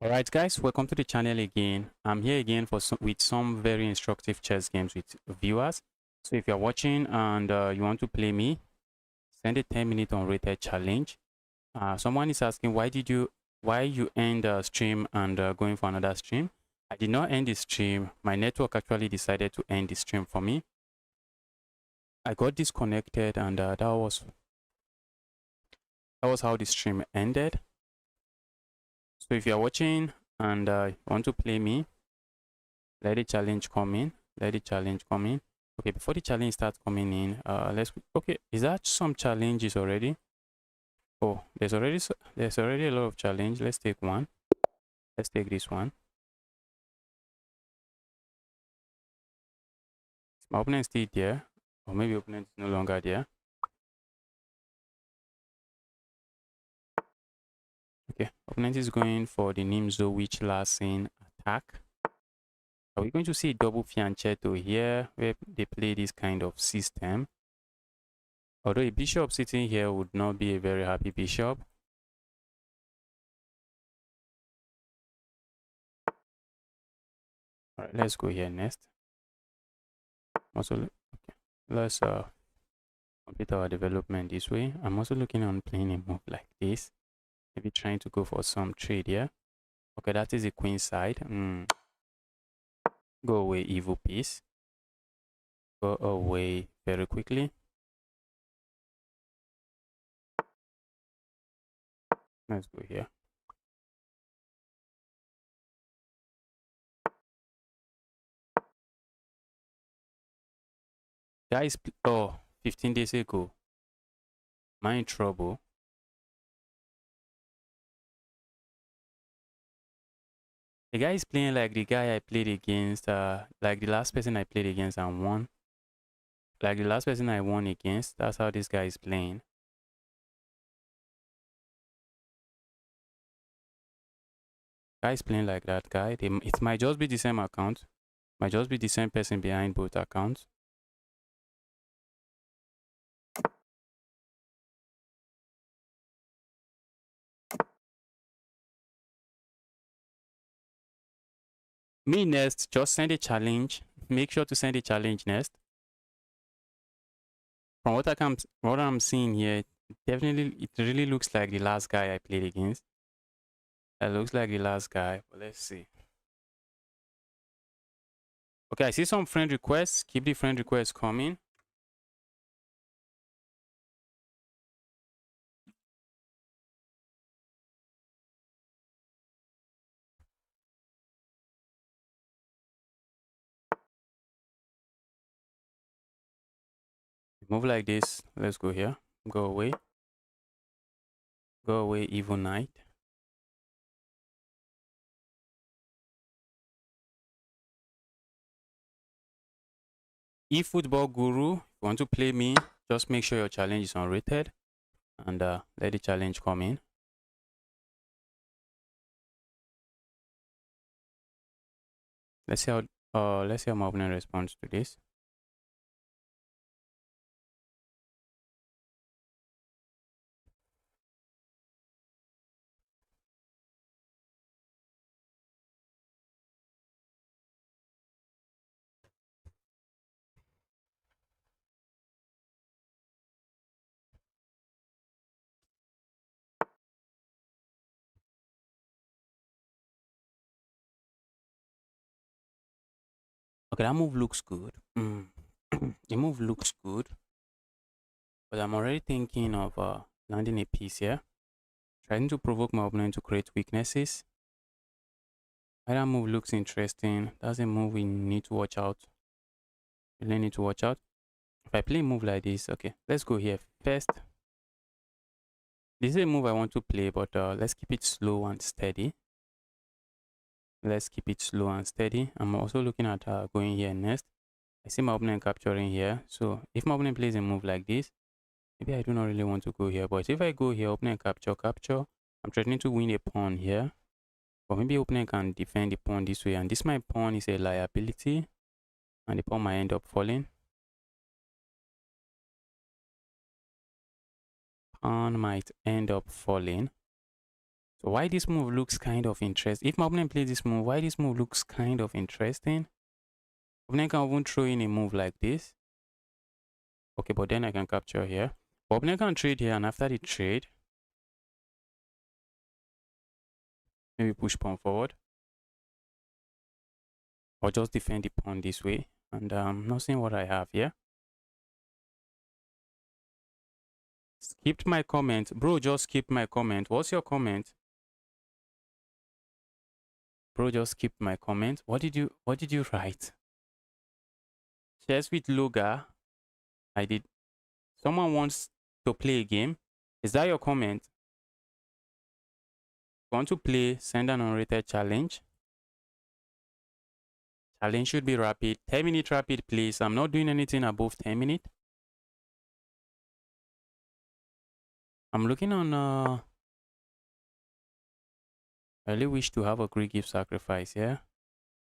All right, guys, welcome to the channel again. I'm here again with some very instructive chess games with viewers. So if you're watching and you want to play me, send a 10-minute unrated challenge. Someone is asking why you end the stream and going for another stream. I did not end the stream. My network actually decided to end the stream for me. I got disconnected and that was how the stream ended. So if you're watching and want to play me, let the challenge come in. Let the challenge come in. Okay, before the challenge starts coming in, okay, is that some challenges already? Oh, there's already a lot of challenge. Let's take one. Let's take this one. My opponent still there, or maybe opponent is no longer there. Okay, opponent is going for the Nimzo Witch Lassing attack. Are we going to see double fianchetto here where they play this kind of system? Although a bishop sitting here would not be a very happy bishop. All right, let's go here next. Also, okay, let's complete our development this way. I'm also looking on playing a move like this. Maybe trying to go for some trade here. Okay, that is the queen side. Go away, evil piece. Go away very quickly. Let's go here. Guys, oh, 15 days ago. Am I in trouble? The guy is playing like the guy I played against, like the last person I played against and won. Like the last person I won against, that's how this guy is playing. Guy is playing like that guy. It might just be the same account. Might just be the same person behind both accounts. Me next, just send a challenge. Make sure to send a challenge next. From what I'm seeing here, it really looks like the last guy I played against. That looks like the last guy, but let's see. Okay, I see some friend requests. Keep the friend requests coming. Move like this. Let's go here. Go away. Go away, evil knight. eFootball Guru, if you want to play me, just make sure your challenge is unrated and let the challenge come in. Let's see how my opponent responds to this. Okay, that move looks good. The move looks good, but I'm already thinking of landing a piece here, trying to provoke my opponent to create weaknesses. That move looks interesting. That's a move we need to watch out. Really need to watch out. If I play a move like this, okay, let's go here first. This is a move I want to play, but let's keep it slow and steady. Let's keep it slow and steady. I'm also looking at going here next. I see my opponent capturing here. So if my opponent plays a move like this, maybe I do not really want to go here. But if I go here, opponent capture, I'm threatening to win a pawn here. But maybe opponent can defend the pawn this way. And this my pawn is a liability. And the pawn might end up falling. Pawn might end up falling. So why this move looks kind of interesting? If my opponent plays this move, why this move looks kind of interesting? Opponent can even throw in a move like this. Okay, but then I can capture here. But opponent can trade here, and after the trade, maybe push pawn forward. Or just defend the pawn this way. And not seeing what I have here. Skipped my comment. Bro, just skipped my comment. What's your comment? Bro, just skipped my comment. What did you write? Chess with Loga. I did. Someone wants to play a game. Is that your comment? Want to play? Send an unrated challenge. Challenge should be rapid. 10-minute rapid, please. I'm not doing anything above 10 minutes. I'm looking on I really wish to have a Greek gift sacrifice here.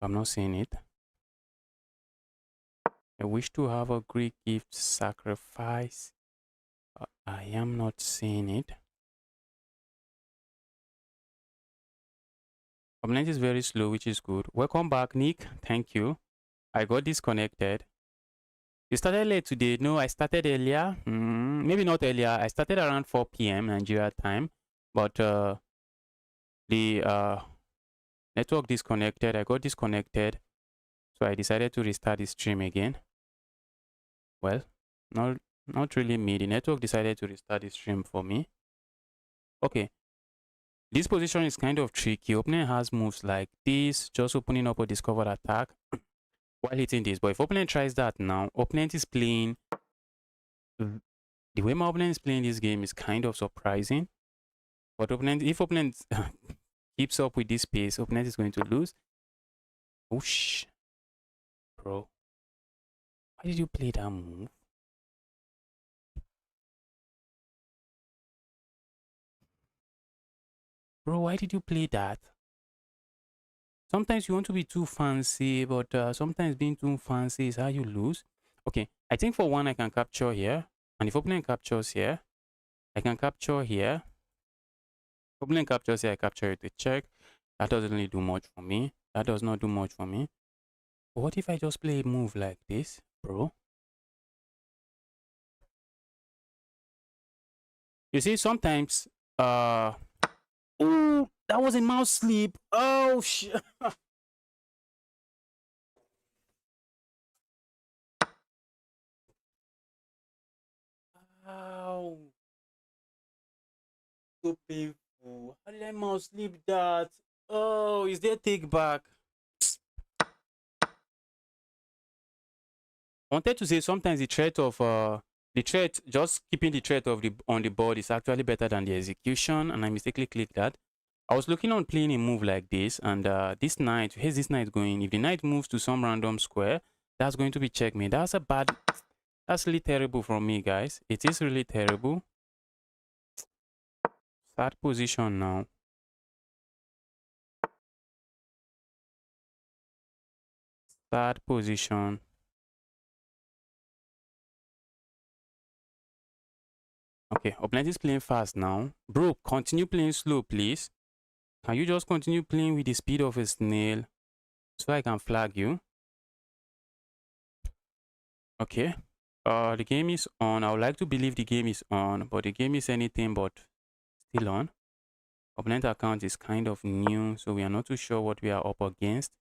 I'm not seeing it. I wish to have a Greek gift sacrifice. I am not seeing it. Opponent is very slow, which is good. Welcome back, Nick. Thank you. I got disconnected. You started late today. No, I started earlier. Maybe not earlier. I started around 4 p.m. Nigeria time. But the network disconnected. I got disconnected. So I decided to restart the stream again. Well, not really me. The network decided to restart the stream for me. Okay. This position is kind of tricky. Opponent has moves like this, just opening up a discovered attack while hitting this. But if opponent tries that now, opponent is playing. The way my opponent is playing this game is kind of surprising. But if opponent keeps up with this pace, opponent is going to lose. Whoosh. Bro. Why did you play that move? Bro, why did you play that? Sometimes you want to be too fancy, but sometimes being too fancy is how you lose. Okay, I think for one I can capture here. And if opponent captures here, I can capture here. Opponent captures here, I capture it with check. That doesn't really do much for me. That does not do much for me. But what if I just play a move like this, bro? You see, sometimes oh, that was a mouse sleep. Oh shit. Ow. So painful. How did I mouse sleep that? Oh, is there take back? I wanted to say sometimes the threat, just keeping the threat of the on the board is actually better than the execution, and I mistakenly clicked that. I was looking on playing a move like this, and this knight, here's this knight going. If the knight moves to some random square, that's going to be checkmate. That's really terrible from me, guys. It is really terrible. Sad position now. Sad position. Okay, opponent is playing fast now. Bro, continue playing slow, please. Can you just continue playing with the speed of a snail so I can flag you? Okay. The game is on. I would like to believe the game is on, but the game is anything but still on. Opponent account is kind of new, so we are not too sure what we are up against.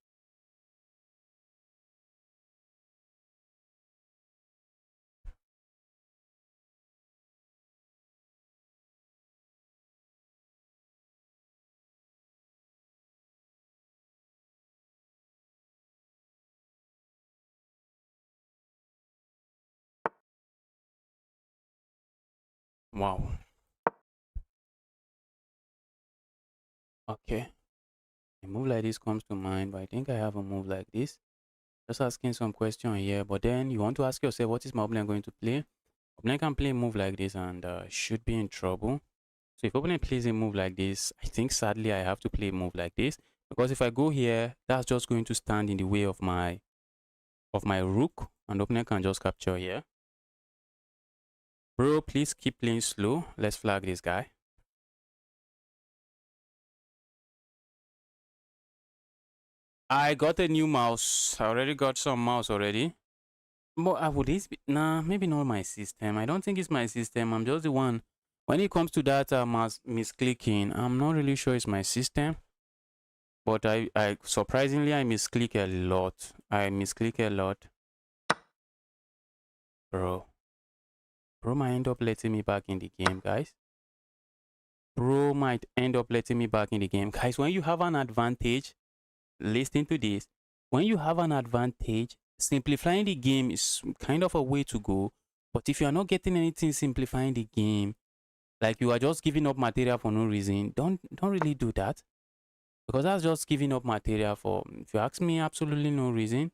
Wow. Okay. A move like this comes to mind, but I think I have a move like this. Just asking some question here, but then you want to ask yourself, what is my opponent going to play? Opponent can play a move like this and should be in trouble. So if opponent plays a move like this, I think sadly I have to play a move like this, because if I go here, that's just going to stand in the way of my rook, and opponent can just capture here. Bro, please keep playing slow. Let's flag this guy. I got a new mouse. I already got some mouse already. But would this be? Nah, maybe not my system. I don't think it's my system. I'm just the one. When it comes to that misclicking, I'm not really sure it's my system. But I surprisingly, I misclick a lot. I misclick a lot. Bro. Bro might end up letting me back in the game, guys. Bro might end up letting me back in the game. Guys, when you have an advantage, listen to this. When you have an advantage, simplifying the game is kind of a way to go. But if you are not getting anything simplifying the game, like you are just giving up material for no reason, don't really do that. Because that's just giving up material for, if you ask me, absolutely no reason.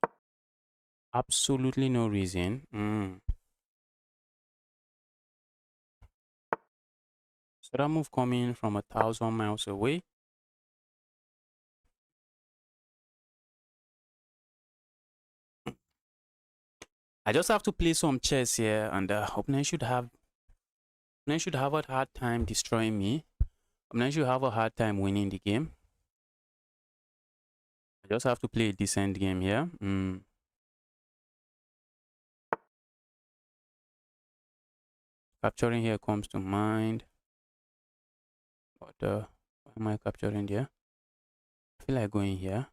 Absolutely no reason. So that move coming from 1,000 miles away. I just have to play some chess here, and opponent should have a hard time destroying me. Opponent should have a hard time winning the game. I just have to play a decent game here. Capturing here comes to mind. But what am I capturing here? I feel like going here.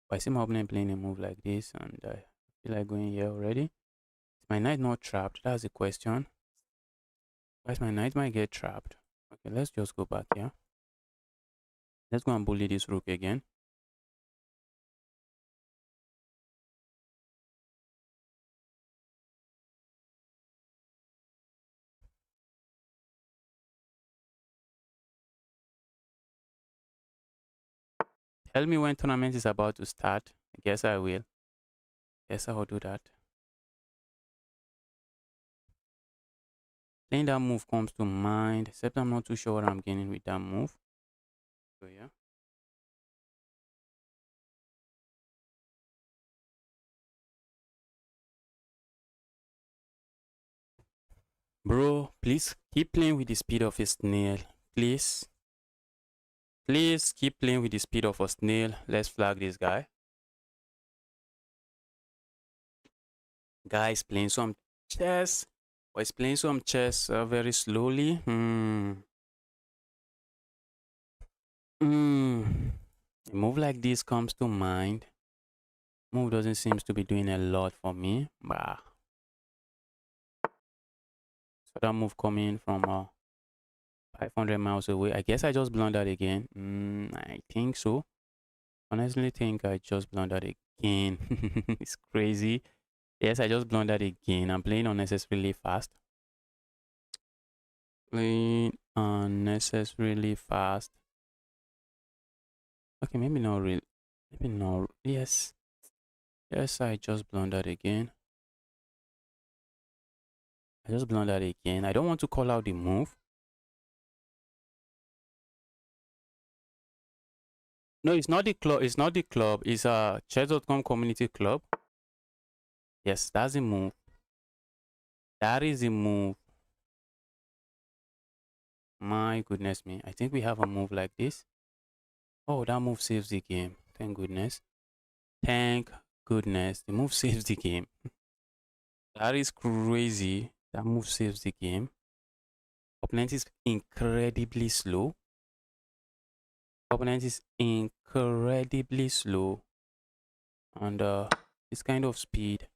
But I see my opponent playing a move like this, and I feel like going here already. Is my knight not trapped? That's the question. Guys, my knight might get trapped. Okay, let's just go back here. Let's go and bully this rook again. Tell me when tournament is about to start. I guess I will. Guess I will do that. Playing that move comes to mind, except I'm not too sure what I'm gaining with that move. So yeah. Bro, please keep playing with the speed of a snail. Please. Please keep playing with the speed of a snail. Let's flag this guy. Guys playing some chess. Or he's playing some chess very slowly. A move like this comes to mind. Move doesn't seem to be doing a lot for me. Bah. So that move coming from 500 miles away. I guess I just blundered again. I think so. Honestly, think I just blundered again. It's crazy. Yes, I just blundered again. I'm playing unnecessarily fast. Playing unnecessarily fast. Okay, maybe not really. Maybe not. Yes. Yes, I just blundered again. I just blundered again. I don't want to call out the move. No, it's not the club. It's not the club. It's a chess.com community club. Yes, that's the move. That is the move. My goodness me. I think we have a move like this. Oh, that move saves the game. Thank goodness. Thank goodness. The move saves the game. That is crazy. That move saves the game. Opponent is incredibly slow. Opponent is incredibly slow. And this kind of speed,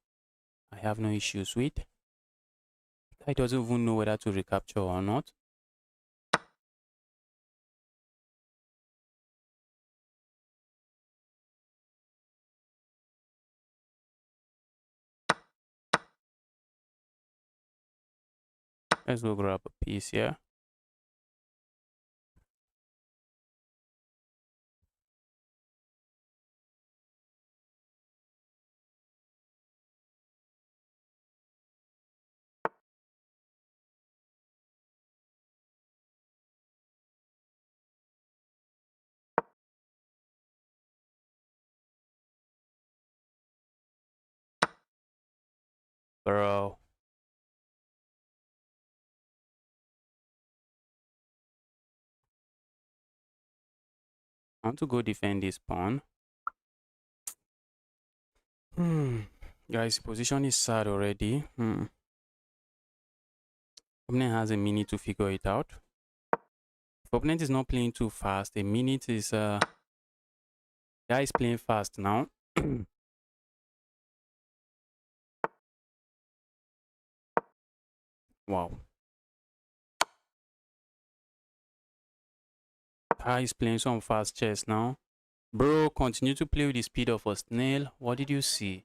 I have no issues with. I doesn't even know whether to recapture or not. Let's go grab a piece here. Bro. I want to go defend this pawn. Hmm. Guys, position is sad already. Opponent has a minute to figure it out. If opponent is not playing too fast, a minute is guy is playing fast now. Wow. Guy is playing some fast chess now. Bro, continue to play with the speed of a snail. What did you see?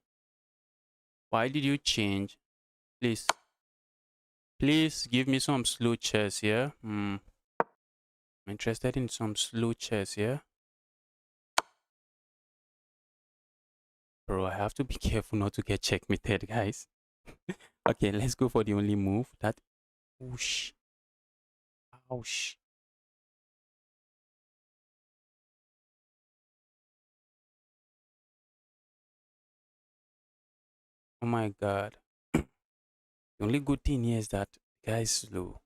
Why did you change? Please. Please give me some slow chess here. I'm interested in some slow chess here. Bro, I have to be careful not to get checkmated, guys. Okay, let's go for the only move. That whoosh. Ouch. Oh my god. The only good thing here is that guy is slow.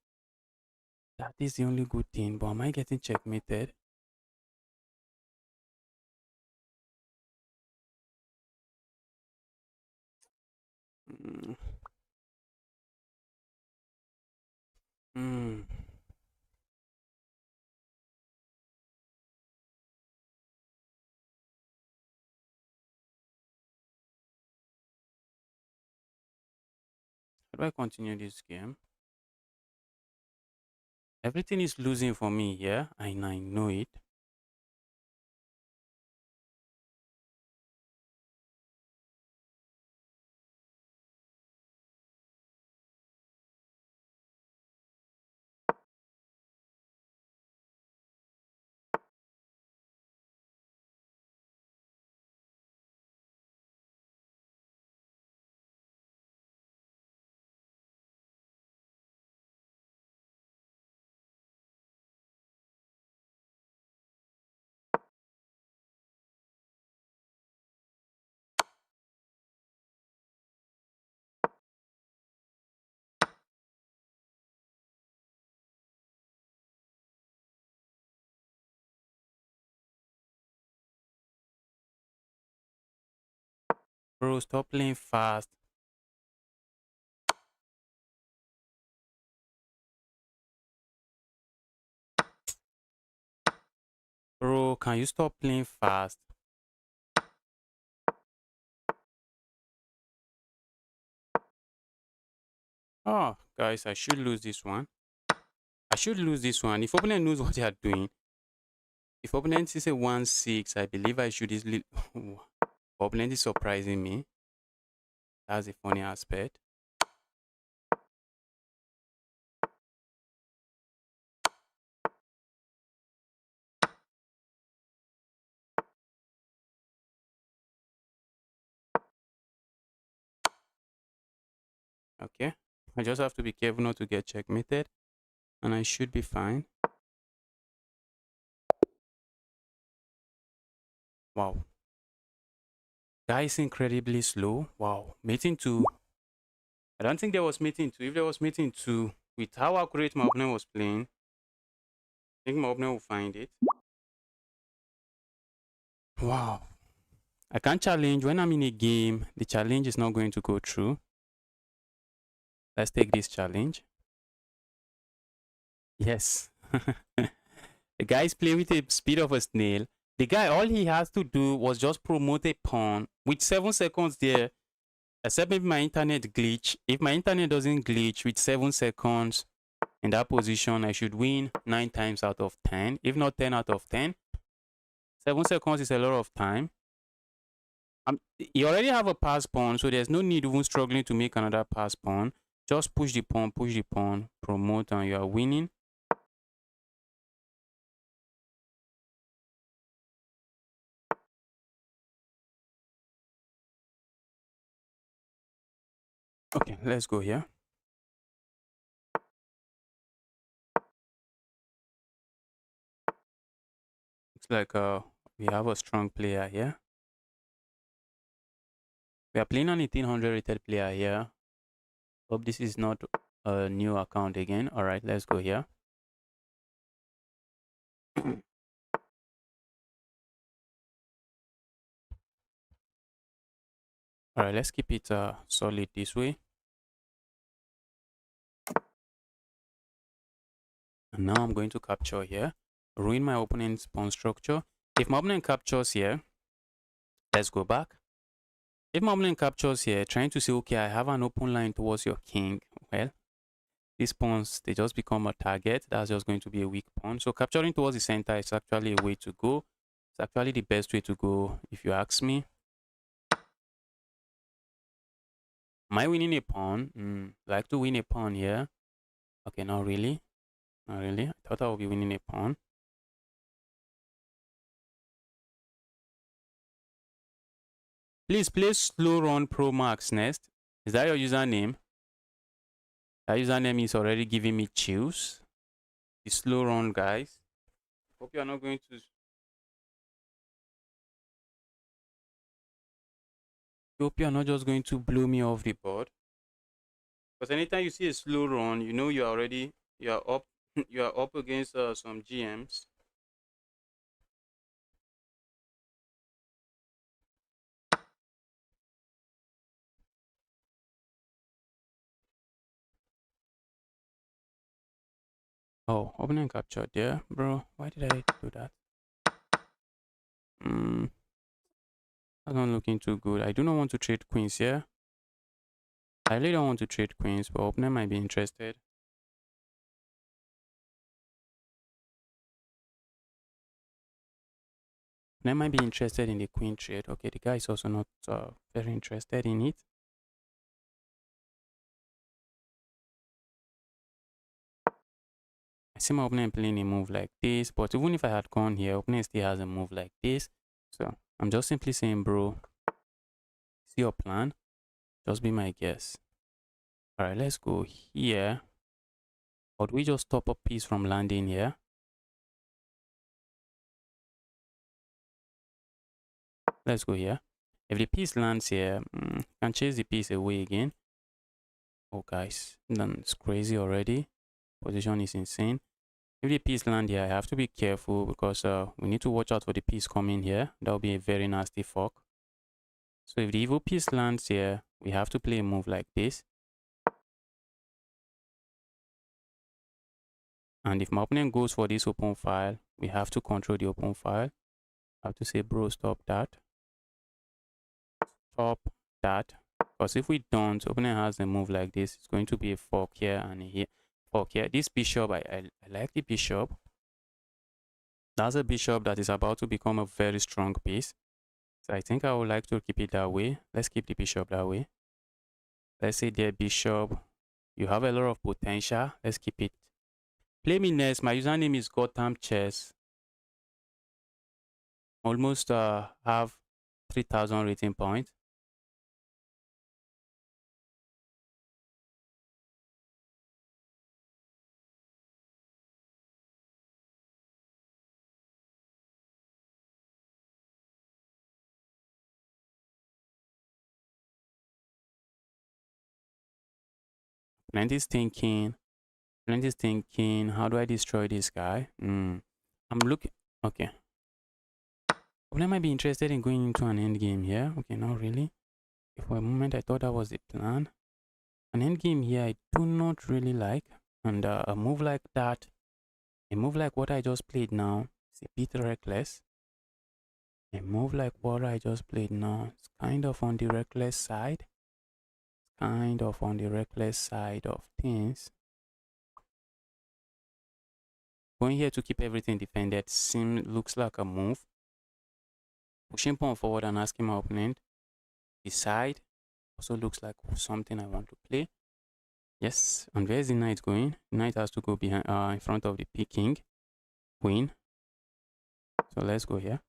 That is the only good thing. But am I getting checkmated? Mm. Mm. How do I continue this game? Everything is losing for me here, and I know it. Bro, stop playing fast. Bro, can you stop playing fast? Oh, guys, I should lose this one. I should lose this one. If opponent knows what they are doing, if opponent is a 1-6, I believe I should easily. Opponent is surprising me. That's a funny aspect. Okay. I just have to be careful not to get checkmated. And I should be fine. Wow. Guy is incredibly slow. Wow. Mating 2. I don't think there was mating 2. If there was mating 2, with how accurate my opponent was playing, I think my opponent will find it. Wow. I can't challenge. When I'm in a game, the challenge is not going to go through. Let's take this challenge. Yes. The guy is playing with the speed of a snail. The guy, all he has to do was just promote a pawn with 7 seconds there. Except if my internet glitch. If my internet doesn't glitch with 7 seconds in that position, I should win 9 times out of 10. If not 10 out of 10. 7 seconds is a lot of time. You already have a pass pawn, so there's no need even struggling to make another pass pawn. Just push the pawn, promote, and you are winning. Okay, let's go here. Looks like we have a strong player here. We are playing an 1800 rated player here. Hope this is not a new account again. All right, let's go here. All right, let's keep it solid this way. And now I'm going to capture here, ruin my opponent's pawn structure. If my opponent captures here, let's go back. If my opponent captures here, trying to say, okay, I have an open line towards your king. Well, these pawns, they just become a target. That's just going to be a weak pawn. So capturing towards the center is actually a way to go. It's actually the best way to go, if you ask me. Am I winning a pawn? Like to win a pawn here. Okay, not really. Not really. I thought I would be winning a pawn. Please play slow run pro max next. Is that your username? That username is already giving me chills. The slow run, guys. Hope you are not going to. Hope you are not just going to blow me off the board. Because anytime you see a slow run, you know you are up you are up against some GMs. Oh, opening capture there, bro. Why did I do that? That's not looking too good. I do not want to trade queens here. I really don't want to trade queens, but opener might be interested. They might be interested in the queen trade. Okay, the guy is also not very interested in it. I see my opponent playing a move like this, but even if I had gone here, opponent still has a move like this. So I'm just simply saying, bro, see your plan. Just be my guess. All right, let's go here. Or do we just stop a piece from landing here? Let's go here. If the piece lands here, can chase the piece away again. Oh, guys, that's crazy already. Position is insane. If the piece land here, I have to be careful because we need to watch out for the piece coming here. That will be a very nasty fork. So if the evil piece lands here, we have to play a move like this. And if my opponent goes for this open file, we have to control the open file. I have to say, bro, stop that. Stop that. Because if we don't, opponent has a move like this. It's going to be a fork here and a fork here. This bishop, I like the bishop. That's a bishop that is about to become a very strong piece. So I think I would like to keep it that way. Let's keep the bishop that way. Let's say there, bishop. You have a lot of potential. Let's keep it. Play me next. My username is Gotham Chess. Almost have 3,000 rating points. Plenty is thinking. Plenty is thinking. How do I destroy this guy? I'm looking. Okay. Opponent might be interested in going into an endgame here. Okay, not really. For a moment, I thought that was the plan. An endgame here, I do not really like. And a move like that, a move like what I just played now, is a bit reckless. A move like what I just played now, it's kind of on the reckless side. Kind of on the reckless side of things. Going here to keep everything defended looks like a move. Pushing pawn forward and asking my opponent. The side also looks like something I want to play. Yes, and where's the knight going? The knight has to go behind, in front of the king, queen. So let's go here.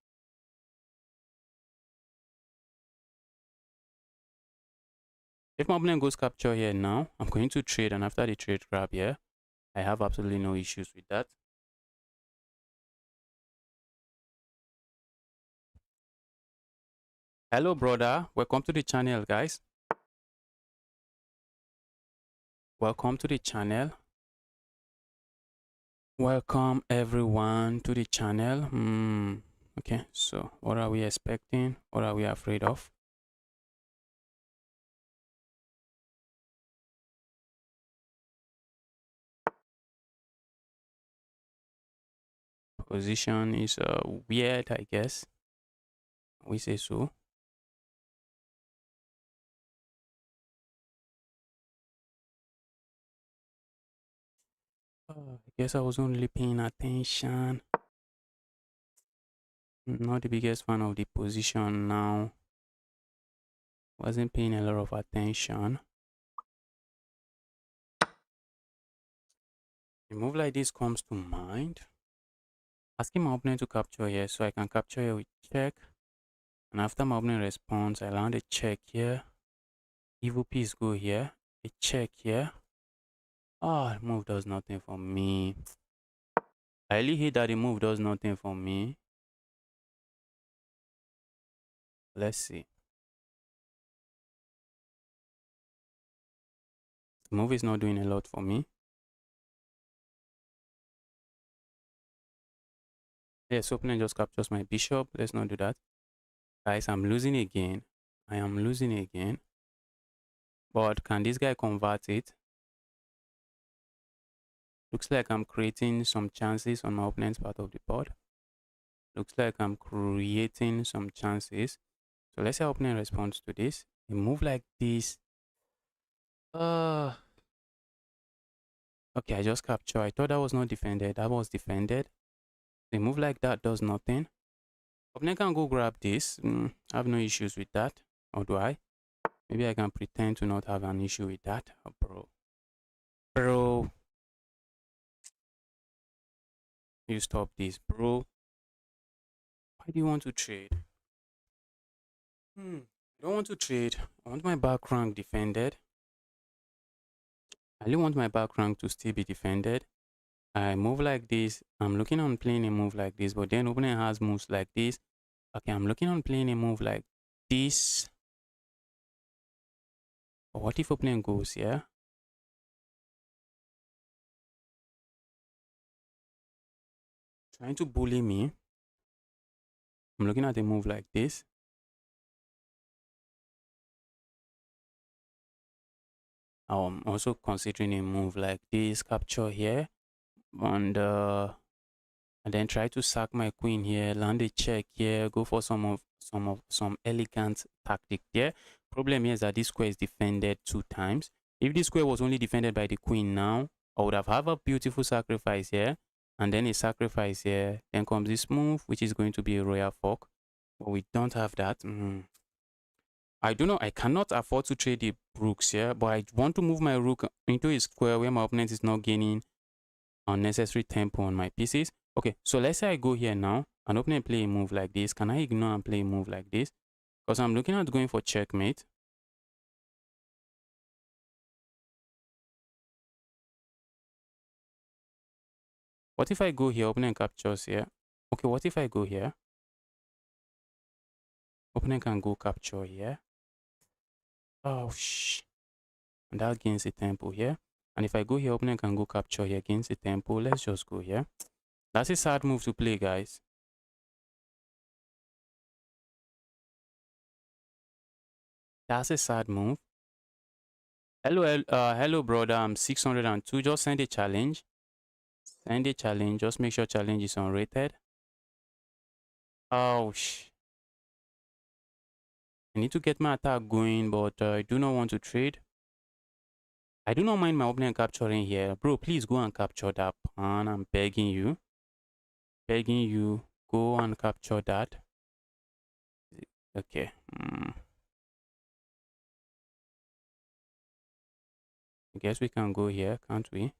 If my opponent goes capture here now, I'm going to trade, and after the trade grab here, I have absolutely no issues with that. Hello, brother. Welcome to the channel, guys. Welcome to the channel. Welcome everyone to the channel. Okay, so what are we expecting? What are we afraid of? position is weird, I guess. We say so. I guess I was only paying attention. Not the biggest fan of the position now. Wasn't paying a lot of attention. A move like this comes to mind. Asking my opponent to capture here, so I can capture here with check. And after my opponent responds, I land a check here. Evil piece go here. A check here. Ah, the move does nothing for me. I really hate that the move does nothing for me. Let's see. The move is not doing a lot for me. Yes, opponent just captures my bishop. Let's not do that. Guys, I'm losing again. I am losing again. But can this guy convert it? Looks like I'm creating some chances on my opponent's part of the board. Looks like I'm creating some chances. So let's say opponent responds to this. A move like this. Okay, I just capture. I thought that was not defended. That was defended. A move like that does nothing. Opponent can go grab this. I have no issues with that. Or do I? Maybe I can pretend to not have an issue with that. Oh, bro. You stop this, bro. Why do you want to trade? I don't want to trade. I want my back rank defended. I really want my back rank to still be defended. I move like this. I'm looking on playing a move like this, but then opponent has moves like this. Okay, I'm looking on playing a move like this. But what if opponent goes here? Trying to bully me. I'm looking at a move like this. I'm also considering a move like this, capture here, and then try to sack my queen here, land a check here, go for some elegant tactic there. Problem here is that this square is defended 2 times. If this square was only defended by the queen now, I would have a beautiful sacrifice here, and then a sacrifice here. Then comes this move, which is going to be a royal fork, but we don't have that. I don't know. I cannot afford to trade the rooks here, but I want to move my rook into a square where my opponent is not gaining unnecessary tempo on my pieces. Okay, so let's say I go here now and opponent play a move like this. Can I ignore and play a move like this? Because I'm looking at going for checkmate. What if I go here, opponent captures here? Okay, what if I go here? Opponent can go capture here. Oh, and that gains a tempo here. And if I go here, opponent can go capture here, gains a tempo. Let's just go here. That's a sad move to play, guys. That's a sad move. Hello, brother. I'm 602. Just send a challenge. Send a challenge. Just make sure challenge is unrated. Oh, I need to get my attack going, but I do not want to trade. I do not mind my opponent capturing here. Bro, please go and capture that pawn. I'm begging you. Begging you. Go and capture that. Okay. I guess we can go here, can't we?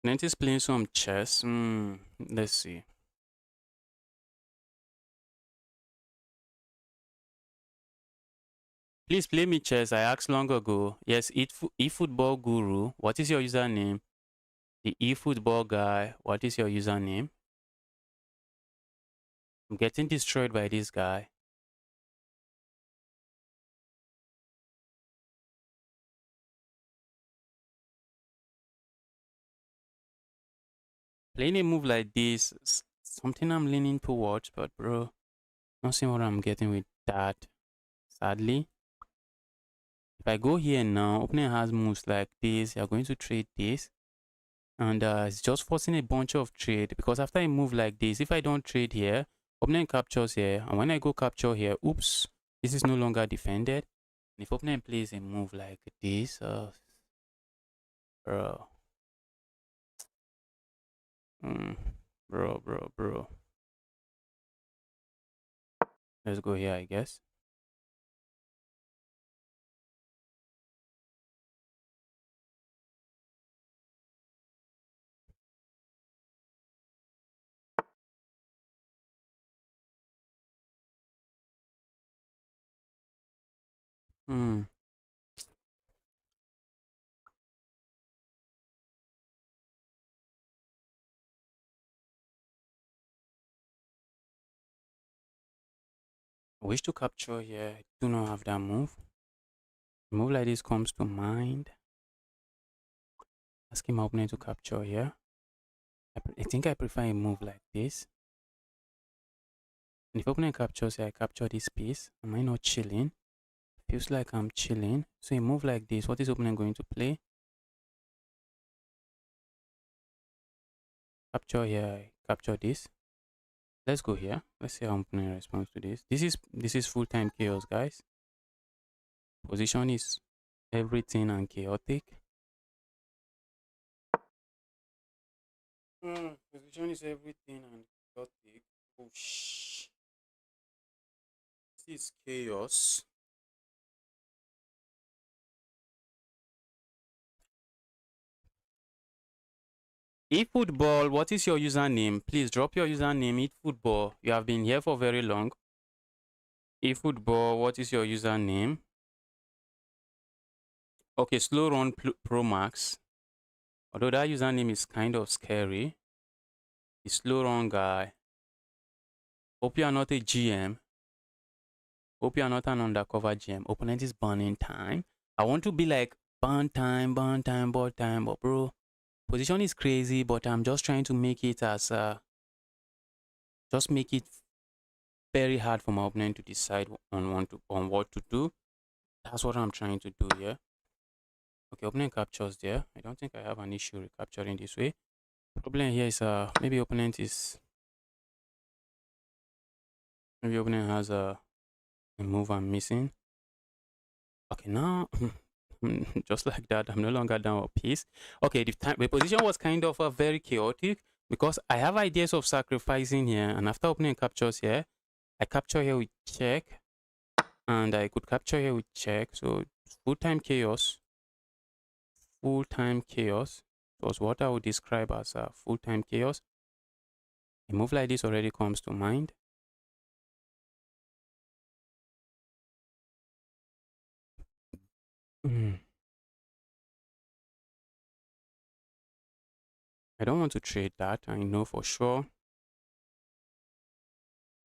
Opponent is playing some chess. Let's see. Please play me chess. I asked long ago. Yes, eFootball Guru. What is your username? The eFootball guy, what is your username? I'm getting destroyed by this guy. Playing a move like this, something I'm leaning towards, but bro, not seeing what I'm getting with that. Sadly, if I go here now, opponent has moves like this. You're going to trade this, and it's just forcing a bunch of trade because after a move like this, if I don't trade here, opponent captures here, and when I go capture here, oops, this is no longer defended. And if opponent plays a move like this, bro, bro, let's go here, I guess. Hmm. I wish to capture here. I do not have that move. A move like this comes to mind. Asking my opponent to capture here. I think I prefer a move like this. And if opponent captures here, I capture this piece. Am I not chilling? Feels like I'm chilling. So a move like this, what is opponent going to play? Capture here, I capture this. Let's go here. Let's see how opponent responds to this. This is full-time chaos, guys. Position is everything and chaotic. Position is everything and chaotic. Oh shh. This is chaos. eFootball, what is your username? Please drop your username. eFootball, you have been here for very long. eFootball, what is your username? Okay, Slow Run Pro Max. Although that username is kind of scary. The Slow Run guy. Hope you are not a GM. Hope you are not an undercover GM. Opponent is burning time. I want to be like burn time, but bro, position is crazy, but I'm just trying to make it as just make it very hard for my opponent to decide on what to do. That's what I'm trying to do here. Okay, opponent captures there. I don't think I have an issue recapturing this way. Problem here is maybe opponent has a move I'm missing. Okay, now just like that, I'm no longer down a piece. Okay, the position was kind of very chaotic because I have ideas of sacrificing here, and after opponent captures here, I capture here with check, and I could capture here with check. So full-time chaos. Full-time chaos was what I would describe as full-time chaos. A move like this already comes to mind. I don't want to trade that. I know for sure.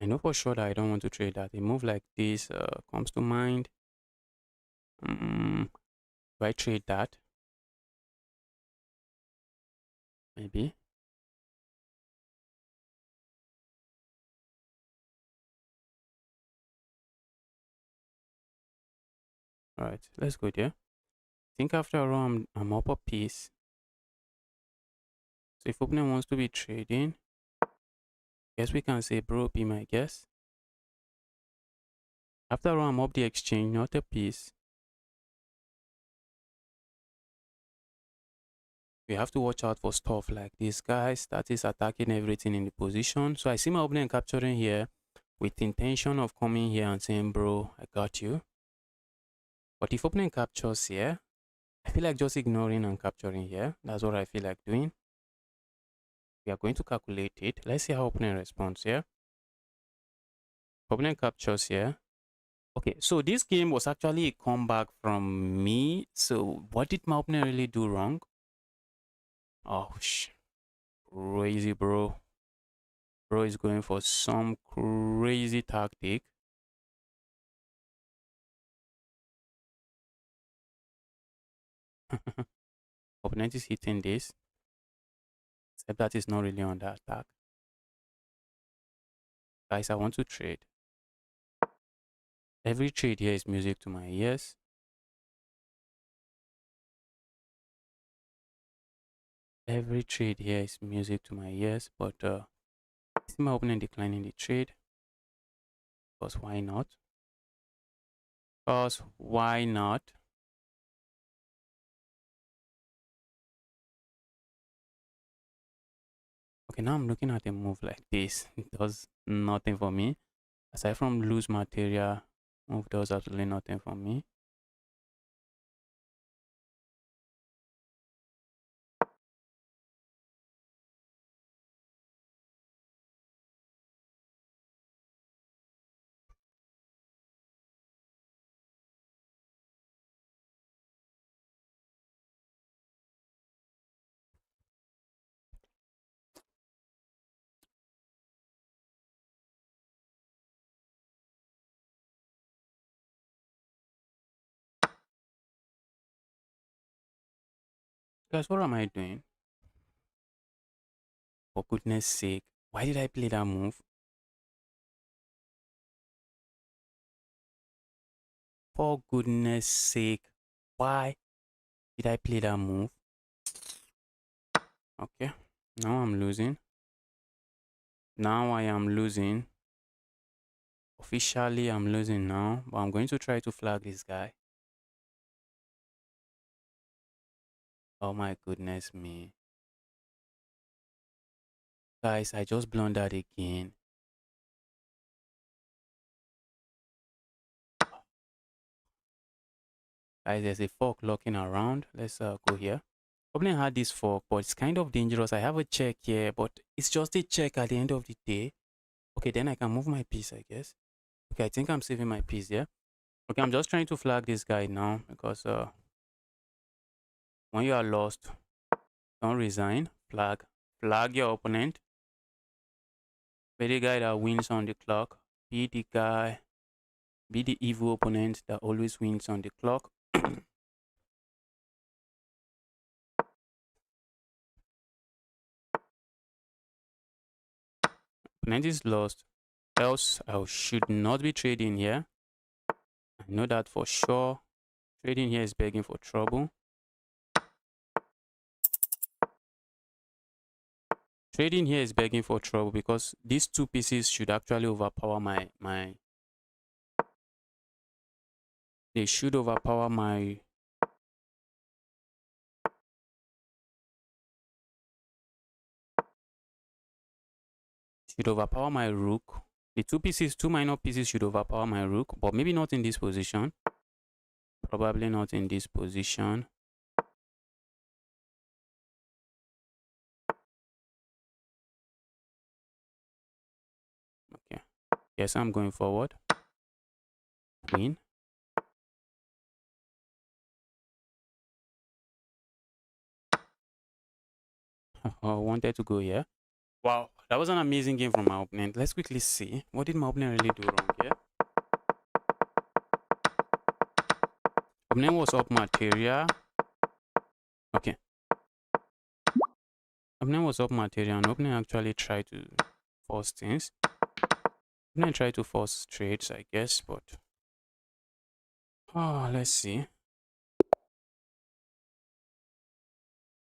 I know for sure that I don't want to trade that. A move like this comes to mind. Do I trade that? Maybe. Alright, let's go there. I think after all, I'm up a piece. So if opponent wants to be trading, guess we can say bro be my guess. After all, I'm up the exchange, not a piece. We have to watch out for stuff like this, guys. That is attacking everything in the position. So I see my opponent capturing here with intention of coming here and saying, bro, I got you. But if opponent captures here, I feel like just ignoring and capturing here. That's what I feel like doing. We are going to calculate it. Let's see how opponent responds here. Opponent captures here. Okay, so this game was actually a comeback from me. So what did my opponent really do wrong? Oh, crazy, bro. Bro is going for some crazy tactic. Opponent is hitting this, except that is not really under attack. Guys, I want to trade. Every trade here is music to my ears. Every trade here is music to my ears, but I see my opponent declining the trade. Because why not? Because why not? Okay, now I'm looking at a move like this. It does nothing for me. Aside from lose material, move does absolutely nothing for me. Guys, what am I doing? For goodness sake, why did I play that move? For goodness sake, why did I play that move? Okay, now I'm losing. Now I am losing. Officially, I'm losing now, but I'm going to try to flag this guy. Oh my goodness me. Guys, I just blundered again. Guys, there's a fork locking around. Let's go here. Probably had this fork, but it's kind of dangerous. I have a check here, but it's just a check at the end of the day. Okay, then I can move my piece, I guess. Okay, I think I'm saving my piece here. Okay, I'm just trying to flag this guy now because when you are lost, don't resign. Flag. Flag your opponent. Be the guy that wins on the clock. Be the guy. Be the evil opponent that always wins on the clock. Opponent is lost. Else, I should not be trading here. I know that for sure. Trading here is begging for trouble. Trading here is begging for trouble because these two pieces should actually overpower my they should overpower my rook. The two minor pieces should overpower my rook, but maybe not in this position. Probably not in this position. Okay. Yes, I'm going forward. Queen. I wanted to go here. Wow, that was an amazing game from my opponent. Let's quickly see. What did my opponent really do wrong here? Opponent was up material. Okay. Opponent was up material and opponent actually tried to force things. Opponent tried to force trades, I guess, but let's see.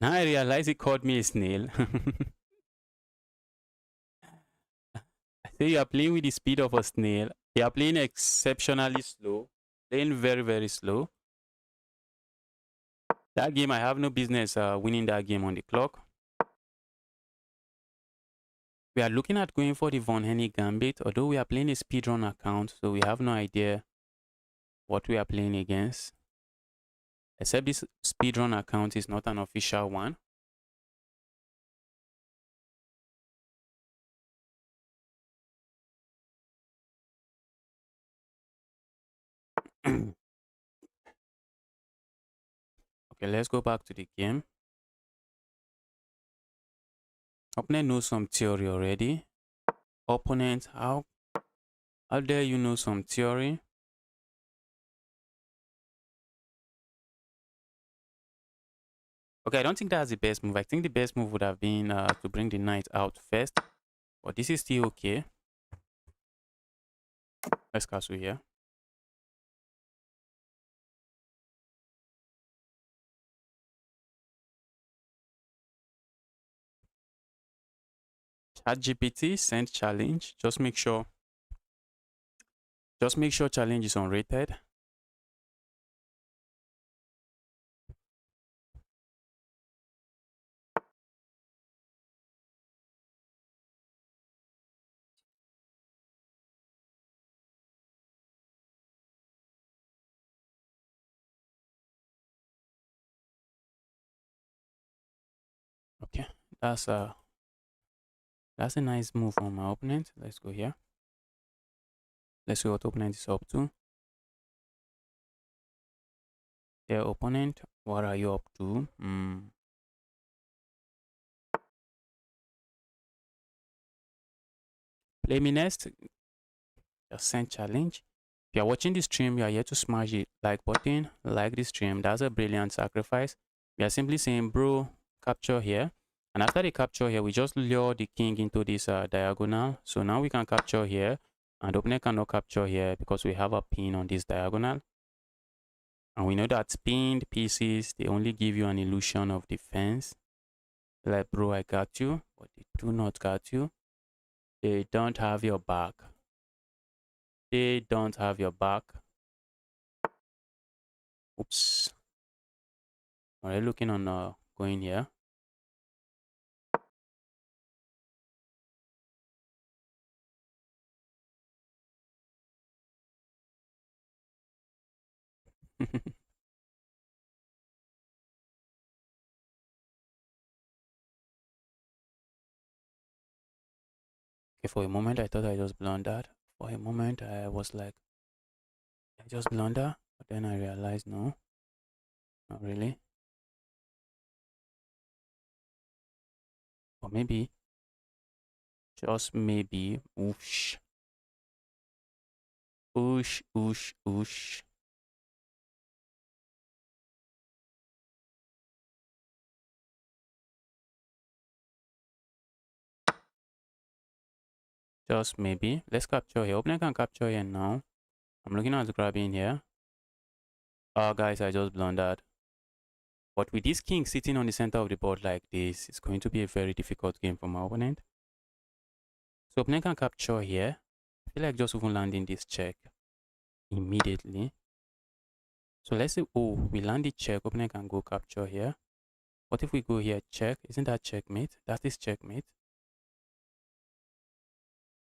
Now I realize he called me a snail. I say you are playing with the speed of a snail. You are playing exceptionally slow. Playing very, very slow. That game, I have no business winning that game on the clock. We are looking at going for the Von Henny Gambit, although we are playing a speedrun account, so we have no idea what we are playing against. Except this speedrun account is not an official one. Okay, let's go back to the game. Opponent knows some theory already. Opponent, how dare you know some theory? Okay, I don't think that's the best move. I think the best move would have been to bring the knight out first. But this is still okay. Let's castle here. ChatGPT send challenge. Just make sure challenge is unrated. Okay, that's a nice move on my opponent. Let's go here. Let's see what opponent is up to. Their opponent, what are you up to? Play me next. Just send challenge. If you're watching this stream, you are here to smash the like button, like this stream. That's a brilliant sacrifice. We are simply saying, bro, capture here. And after the capture here, we just lure the king into this diagonal. So now we can capture here. And the opponent cannot capture here because we have a pin on this diagonal. And we know that pinned pieces, they only give you an illusion of defense. Like, bro, I got you, but they do not got you. They don't have your back. They don't have your back. Oops. Are you looking on going here? Okay, for a moment I thought I just blundered. For a moment I was like, I just blunder, but then I realized no, not really. Or maybe, just maybe, oosh, oosh, oosh, oosh. Just maybe. Let's capture here. Opening can capture here now. I'm looking at grabbing here. Oh, guys, I just blundered. But with this king sitting on the center of the board like this, it's going to be a very difficult game for my opponent. So opponent can capture here. I feel like just even landing this check immediately. So let's say, oh, we land the check. Opponent can go capture here. What if we go here, check? Isn't that checkmate? That is checkmate.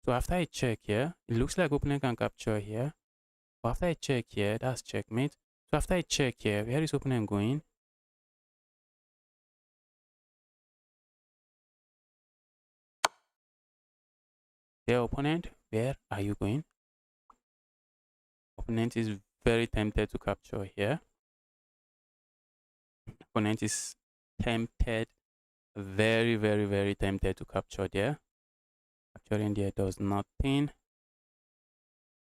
So after I check here, it looks like opponent can capture here. But after I check here, that's checkmate. So after I check here, where is opponent going? Their opponent, where are you going? Opponent is very tempted to capture here. Opponent is tempted, very, very, very tempted to capture there. Capturing there does nothing.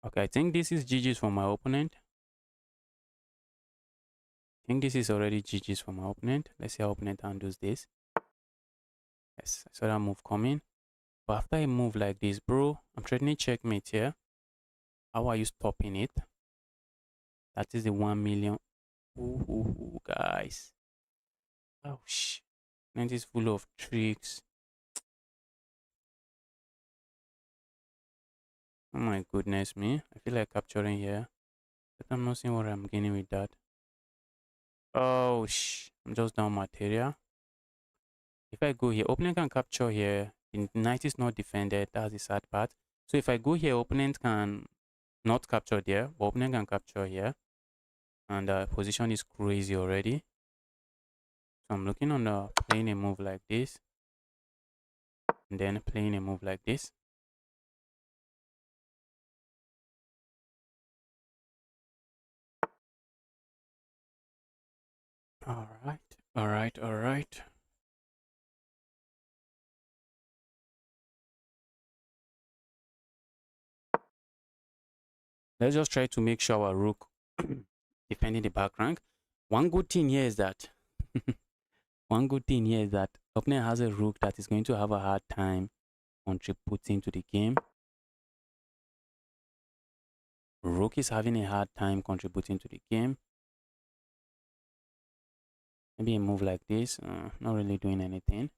Okay, I think this is GG's for my opponent. I think this is already GG's for my opponent. Let's see how opponent handles this. Yes, I saw that move coming. But after a move like this, bro, I'm threatening checkmate here. How are you stopping it? That is the 1 million. Ooh, guys. Oh, shh. Opponent is full of tricks. Oh my goodness me. I feel like capturing here. But I'm not seeing what I'm gaining with that. Oh, shh. I'm just down material. If I go here, opponent can capture here. The knight is not defended. That's the sad part. So if I go here, opponent can not capture there. But opponent can capture here. And position is crazy already. So I'm looking on playing a move like this. And then playing a move like this. All right. All right. All right. Let's just try to make sure our rook defending the back rank. One good thing here is that opponent has a rook that is going to have a hard time contributing to the game. Rook is having a hard time contributing to the game. Maybe a move like this, not really doing anything.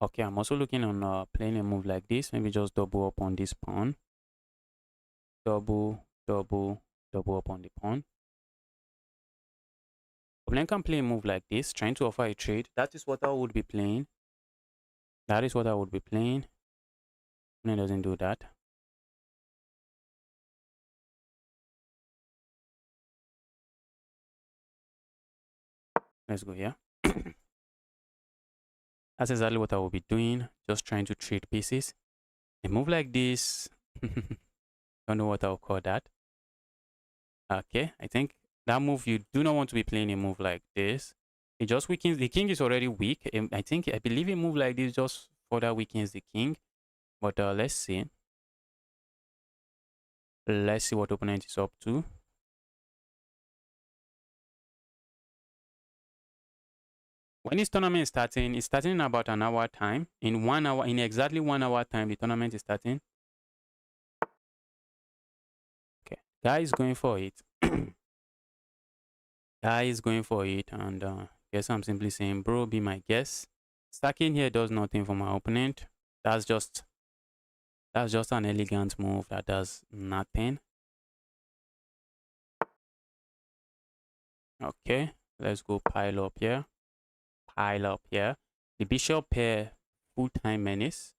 Okay, I'm also looking on playing a move like this. Maybe just double up on this pawn. Double up on the pawn. Opponent can play a move like this, trying to offer a trade. That is what I would be playing. Opponent doesn't do that. Let's go here. That's exactly what I will be doing. Just trying to trade pieces. A move like this. Don't know what I'll call that. Okay, I think that move, you do not want to be playing a move like this. It just weakens. The king is already weak. I believe a move like this just further weakens the king. But let's see. Let's see what opponent is up to. When this tournament is starting, it's starting in about an hour time. In 1 hour, in exactly 1 hour time, the tournament is starting. Okay, guy is going for it. Guy is going for it, and guess I'm simply saying, bro, be my guest. Stacking here does nothing for my opponent. That's just an elegant move that does nothing. Okay, let's go pile up here. The bishop pair, full-time menace.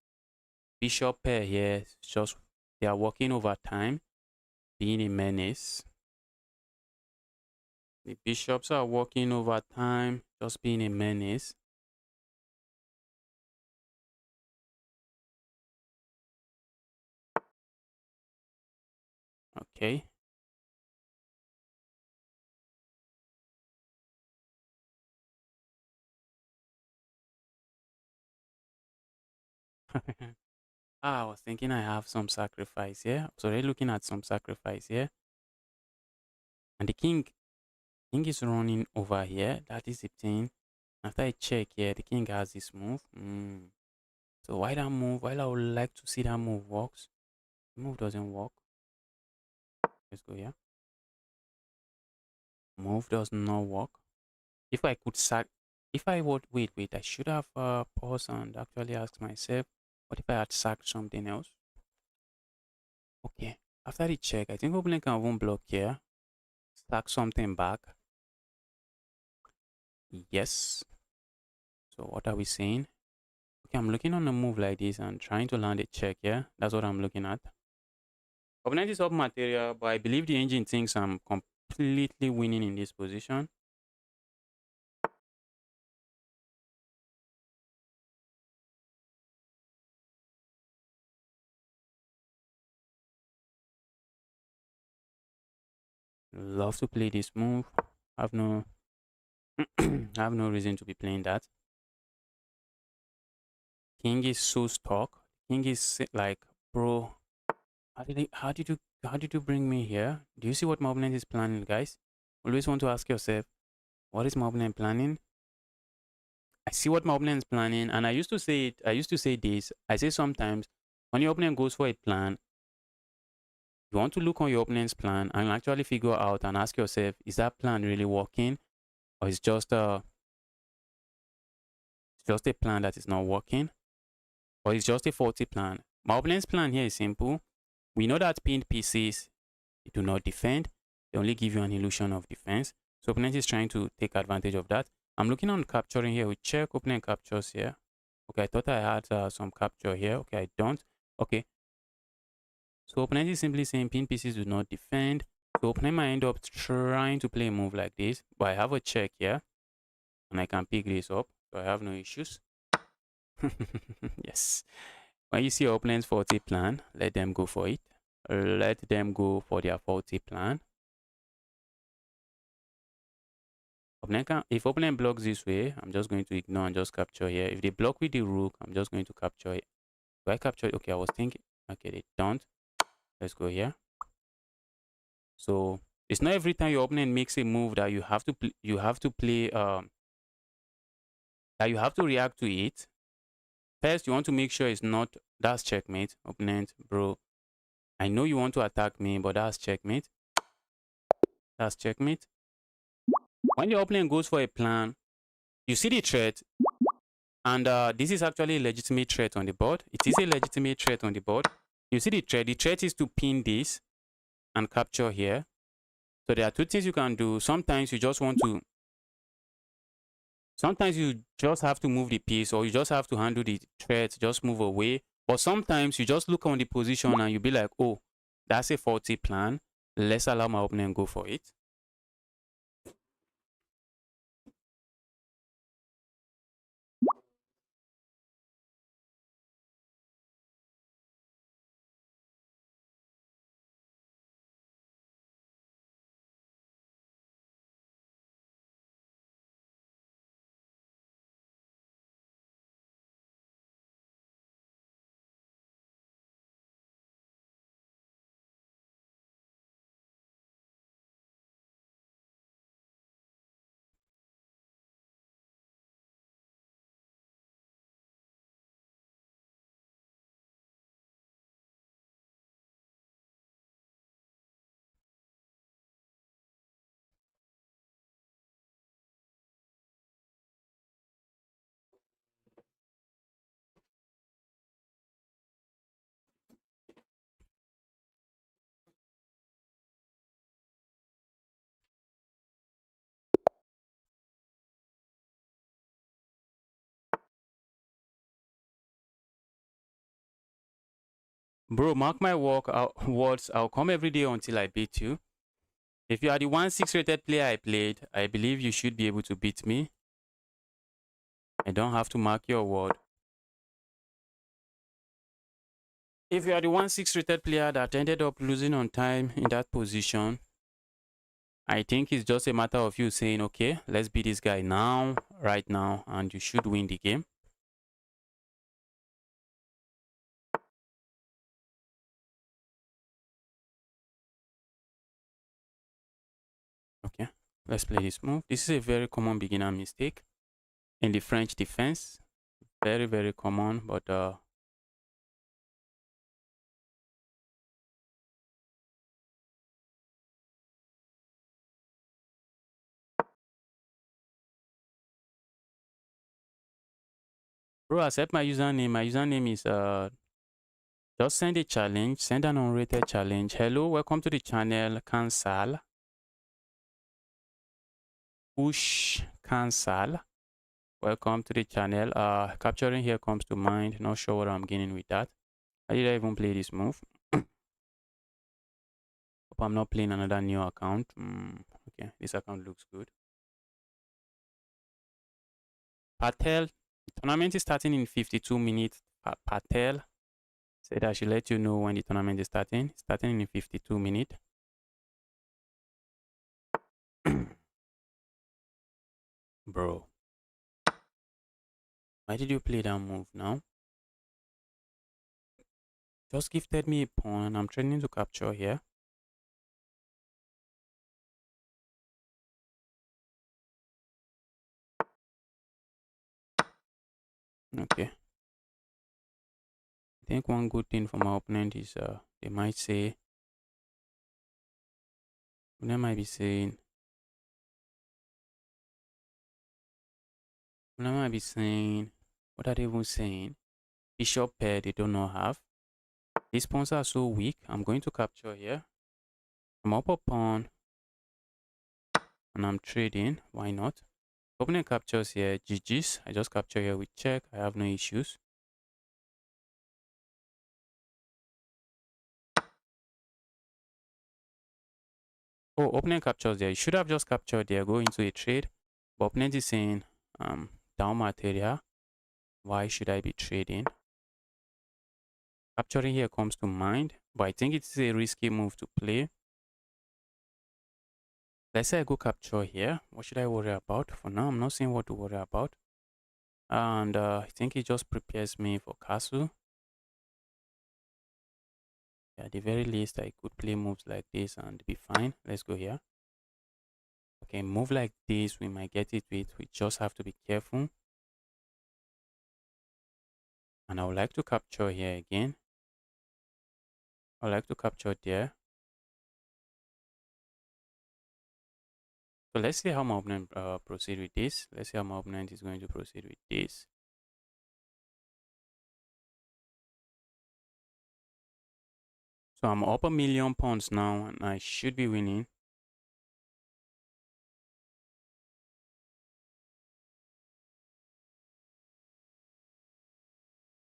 Bishop pair here, just they are working over time, being a menace. The bishops are working over time, just being a menace. Okay. I was thinking I have some sacrifice here. I was already looking at some sacrifice here. And the king is running over here. That is the thing. After I check here, the king has this move. So why that move? While I would like to see that move works, the move doesn't work. Let's go here. Move does not work. If I could sack, if I would wait, I should have paused and actually asked myself, what if I had sacked something else? Okay, after the check, I think opponent can even block here, sack something back. Yes. So what are we saying? Okay, I'm looking on a move like this and trying to land a check here. That's what I'm looking at. Opponent is up material, but I believe the engine thinks I'm completely winning in this position. Love to play this move. I have no I have no reason to be playing that. King is so stuck. King is like, bro, how did you bring me here? Do you see what my opponent is planning, guys? Always want to ask yourself, what is my opponent planning? I see what my opponent is planning, and I used to say it. I used to say this. I say sometimes when your opponent goes for a plan, you want to look on your opponent's plan and actually figure out and ask yourself, is that plan really working, or is just a plan that is not working, or it's just a faulty plan? My opponent's plan here is simple. We know that pinned pieces do not defend; they only give you an illusion of defense. So opponent is trying to take advantage of that. I'm looking on capturing here. We check opponent captures here. Okay, I thought I had some capture here. Okay, I don't. Okay. So opponent is simply saying pin pieces do not defend. So opponent might end up trying to play a move like this. But I have a check here. And I can pick this up. So I have no issues. Yes. When you see your opponent's faulty plan, let them go for it. Let them go for their faulty plan. If opponent blocks this way, I'm just going to ignore and just capture here. If they block with the rook, I'm just going to capture it. Do I capture it? Okay, I was thinking. Okay, they don't. Let's go here. So it's not every time your opponent makes a move that you have to play that you have to react to it. First, you want to make sure it's not that's checkmate. Opponent, bro, I know you want to attack me, but that's checkmate. That's checkmate. When the opponent goes for a plan, you see the threat, and this is actually a legitimate threat on the board. It is a legitimate threat on the board. You see the threat. The threat is to pin this and capture here. So there are two things you can do. Sometimes you just want to, sometimes you just have to move the piece, or you just have to handle the threat, just move away. But sometimes you just look on the position and you be like, oh, that's a faulty plan. Let's allow my opponent go for it. Bro, mark my words. I'll come every day until I beat you. If you are the 1-6 rated player I played, I believe you should be able to beat me. I don't have to mark your word. If you are the 1-6 rated player that ended up losing on time in that position, I think it's just a matter of you saying, okay, let's beat this guy now, right now, and you should win the game. Okay, let's play this move. This is a very common beginner mistake in the French defense. Very, very common, but bro, accept my username. My username is just send a challenge, send an unrated challenge. Hello, welcome to the channel. Cancel. Push cancel. Welcome to the channel. Capturing here comes to mind. Not sure what I'm getting with that. Why did I even play this move? Hope I'm not playing another new account. Okay, this account looks good. Patel, the tournament is starting in 52 minutes. Patel said I should let you know when the tournament is starting. It's starting in 52 minutes. Bro, why did you play that move now? Just gifted me a pawn and I'm trying to capture here. Okay. I think one good thing for my opponent is they might say, they might be saying, what are they even saying? Bishop pair they do not have. These pawns are so weak. I'm going to capture here. I'm up a pawn and I'm trading. Why not? Opponent captures here. GG's. I just capture here with check. I have no issues. Oh, opponent captures there. You should have just captured there. Go into a trade. But opponent is saying down material. Why should I be trading? Capturing here comes to mind, but I think it's a risky move to play. Let's say I go capture here. What should I worry about? For now, I'm not seeing what to worry about. And I think it just prepares me for castle. At the very least, I could play moves like this and be fine. Let's go here. Okay, move like this, we might get it with. We just have to be careful. And I would like to capture here again. I would like to capture there. So let's see how my opponent proceed with this. Let's see how my opponent is going to proceed with this. So I'm up £1,000,000 now, and I should be winning.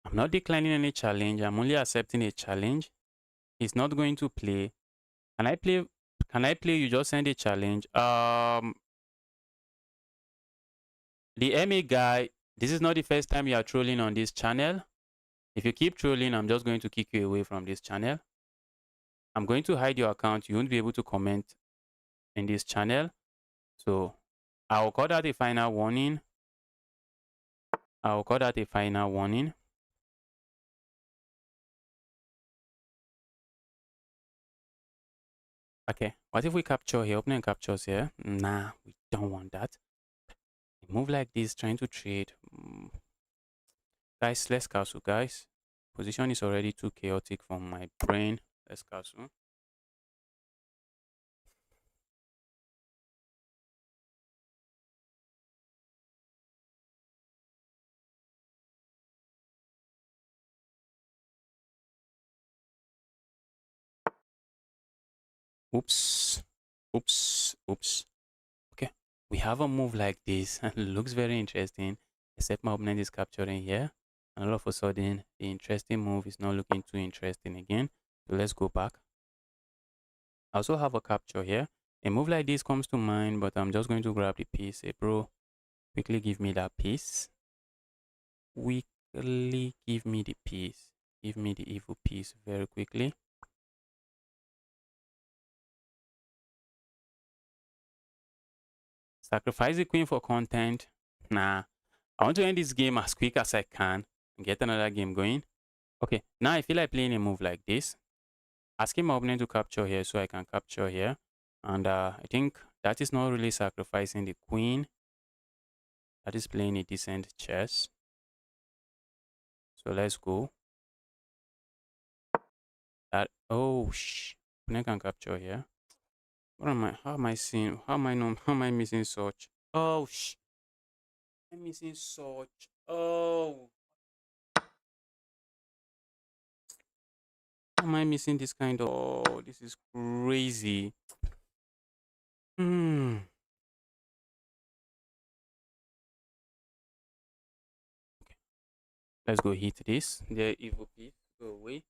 I'm not declining any challenge. I'm only accepting a challenge. He's not going to play. Can I play? Can I play? You just send a challenge. The MA guy, this is not the first time you are trolling on this channel. If you keep trolling, I'm just going to kick you away from this channel. I'm going to hide your account. You won't be able to comment in this channel. So I'll call that a final warning. I'll call that a final warning. Okay, what if we capture here? Opening captures here. Nah, we don't want that. Move like this, trying to trade. Guys, let's castle, guys. Position is already too chaotic for my brain. Let's castle. Oops. Oops. Oops. Okay. We have a move like this. Looks very interesting. Except my opponent is capturing here. And all of a sudden, the interesting move is not looking too interesting again. So let's go back. I also have a capture here. A move like this comes to mind, but I'm just going to grab the piece. Hey, bro, quickly give me that piece. Quickly give me the piece. Give me the evil piece very quickly. Sacrifice the queen for content. Nah, I want to end this game as quick as I can and get another game going. Okay, now I feel like playing a move like this. Asking my opponent to capture here so I can capture here. And I think that is not really sacrificing the queen. That is playing a decent chess. So let's go. That, oh, opponent can capture here. What am I, how am I seeing, how am I missing such? Oh, I'm missing such. Oh. How am I missing this kind of, oh, this is crazy. Hmm. Okay. Let's go hit this. The evil piece. Go away.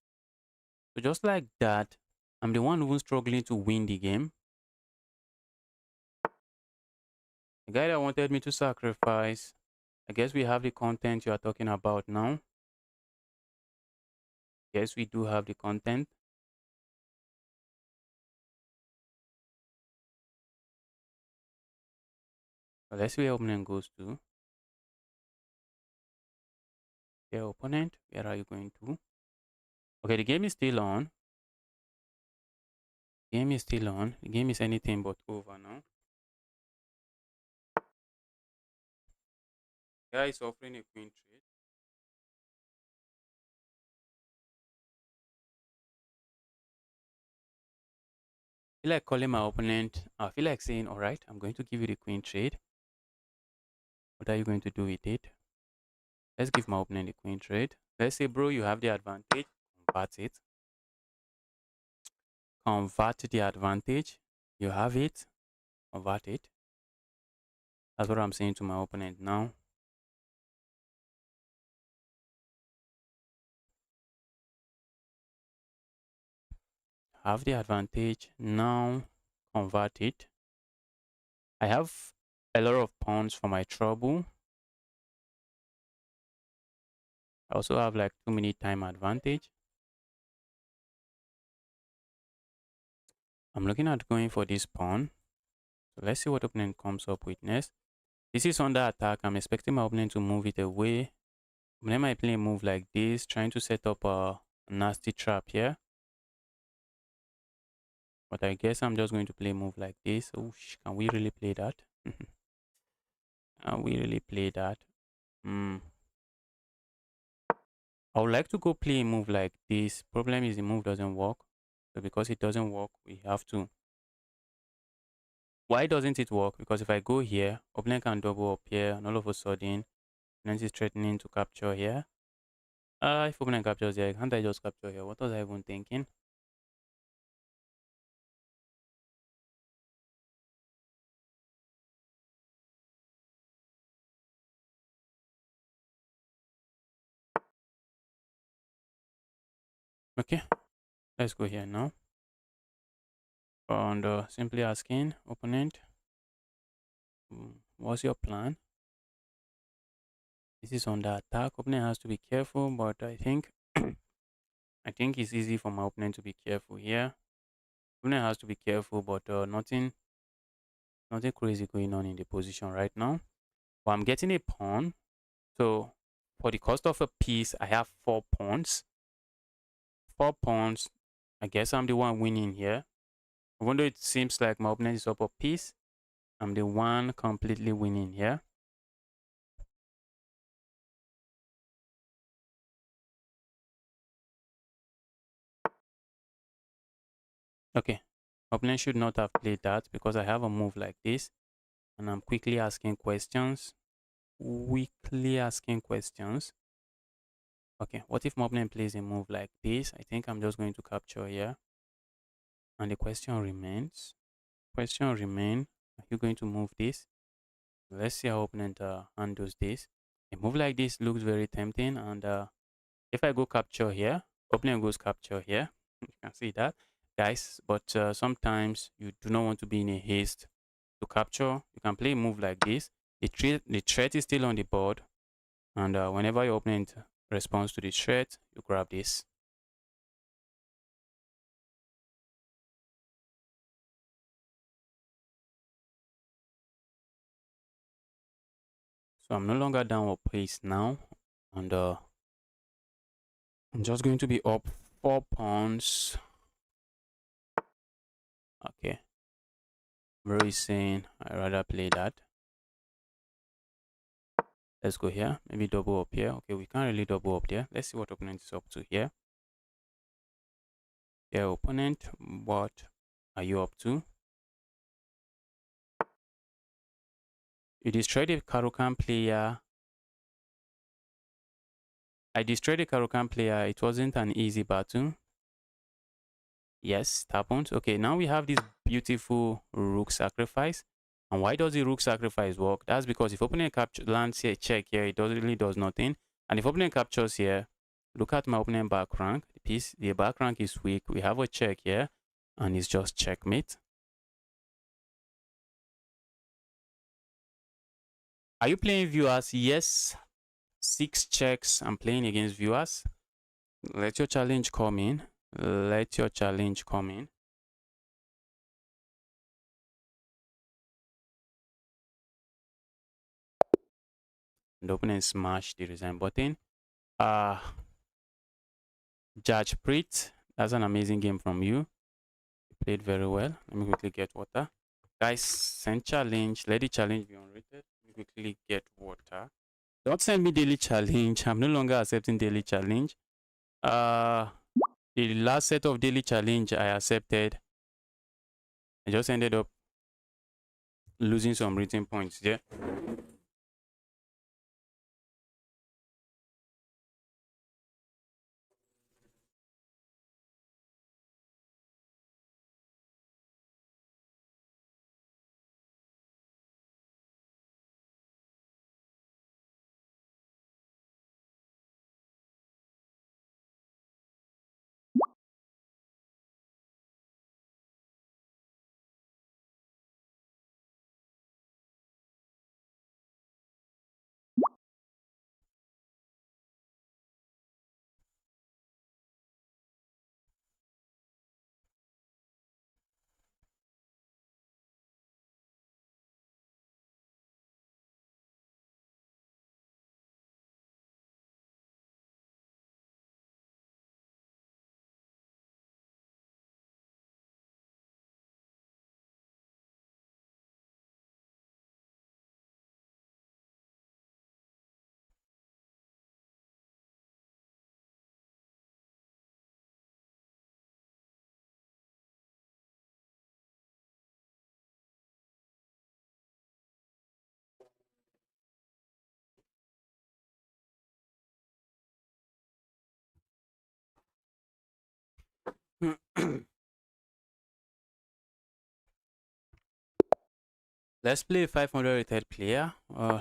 So just like that, I'm the one who's struggling to win the game. The guy that wanted me to sacrifice. I guess we have the content you are talking about now. Yes, we do have the content. So let's see where opponent goes to. Your opponent, where are you going to? Okay, the game is still on. Game is still on. The game is anything but over now. Guy is offering a queen trade. I feel like calling my opponent. I feel like saying, all right, I'm going to give you the queen trade. What are you going to do with it? Let's give my opponent the queen trade. Let's say, bro, you have the advantage. Convert it. Convert the advantage. You have it. Convert it. That's what I'm saying to my opponent now. Have the advantage. Now convert it. I have a lot of pawns for my trouble. I also have like 2 minute time advantage. I'm looking at going for this pawn. So let's see what opponent comes up with next. This is under attack. I'm expecting my opponent to move it away. When I play a move like this, trying to set up a nasty trap here. But I guess I'm just going to play a move like this. Oh, can we really play that? Can we really play that? Hmm. I would like to go play a move like this. Problem is the move doesn't work. So because it doesn't work, we have to. Why doesn't it work? Because if I go here, opponent can double up here, and all of a sudden, opponent is threatening to capture here. If opponent captures here, can't I just capture here? What was I even thinking? Okay, let's go here now. And simply asking opponent, what's your plan? This is under attack. Opponent has to be careful, but I think I think it's easy for my opponent to be careful here. Opponent has to be careful, but nothing crazy going on in the position right now. But I'm getting a pawn. So for the cost of a piece, I have 4 pawns. 4 pawns. I guess I'm the one winning here. Even though it seems like my opponent is up a piece, I'm the one completely winning here. Okay, opponent should not have played that because I have a move like this, and I'm quickly asking questions. Quickly asking questions. Okay, what if my opponent plays a move like this? I think I'm just going to capture here. And the question remains. Question remain. Are you going to move this? Let's see how opponent handles this. A move like this looks very tempting, and if I go capture here, opponent goes capture here. You can see that, guys. But sometimes you do not want to be in a haste to capture. You can play a move like this. The threat is still on the board, and whenever your opponent responds to the threat, you grab this. So I'm no longer down a pace now, and I'm just going to be up 4 pounds. Okay, Bro is saying I rather play that. Let's go here. Maybe double up here. Okay, we can't really double up there. Let's see what opponent is up to here. Yeah, opponent, what are you up to? You destroyed a Karukan player. I destroyed a Karukan player. It wasn't an easy battle. Yes, it happened. Okay, now we have this beautiful rook sacrifice. And why does the rook sacrifice work? That's because if opponent lands here, check here, it really does nothing. And if opponent captures here, look at my opponent back rank. The back rank is weak. We have a check here, and it's just checkmate. Are you playing viewers? Yes. 6 checks. I'm playing against viewers. Let your challenge come in. Let your challenge come in. And open and smash the resign button. Judge Prit, that's an amazing game from you. You played very well. Let me quickly get water. Guys, send challenge. Let the challenge be unrated. Let me quickly get water. Don't send me daily challenge. I'm no longer accepting daily challenge. The last set of daily challenge I accepted, I just ended up losing some written points there. Let's play a 500 rated player.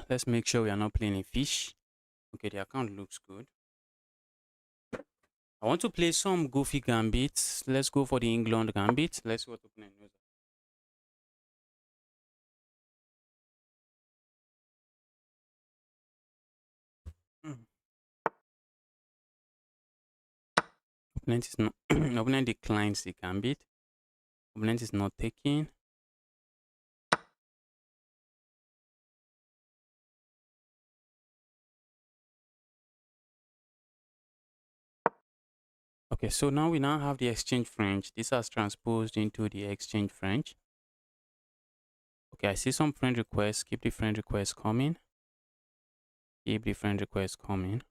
Let's make sure we are not playing a fish. Okay, the account looks good. I want to play some goofy gambits. Let's go for the England gambit. Let's see what opponent knows. Hmm. Opponent is not opponent declines the gambit. Opponent is not taking. Okay, so now we now have the exchange French. This has transposed into the exchange French. Okay, I see some friend requests. Keep the friend requests coming. Keep the friend requests coming.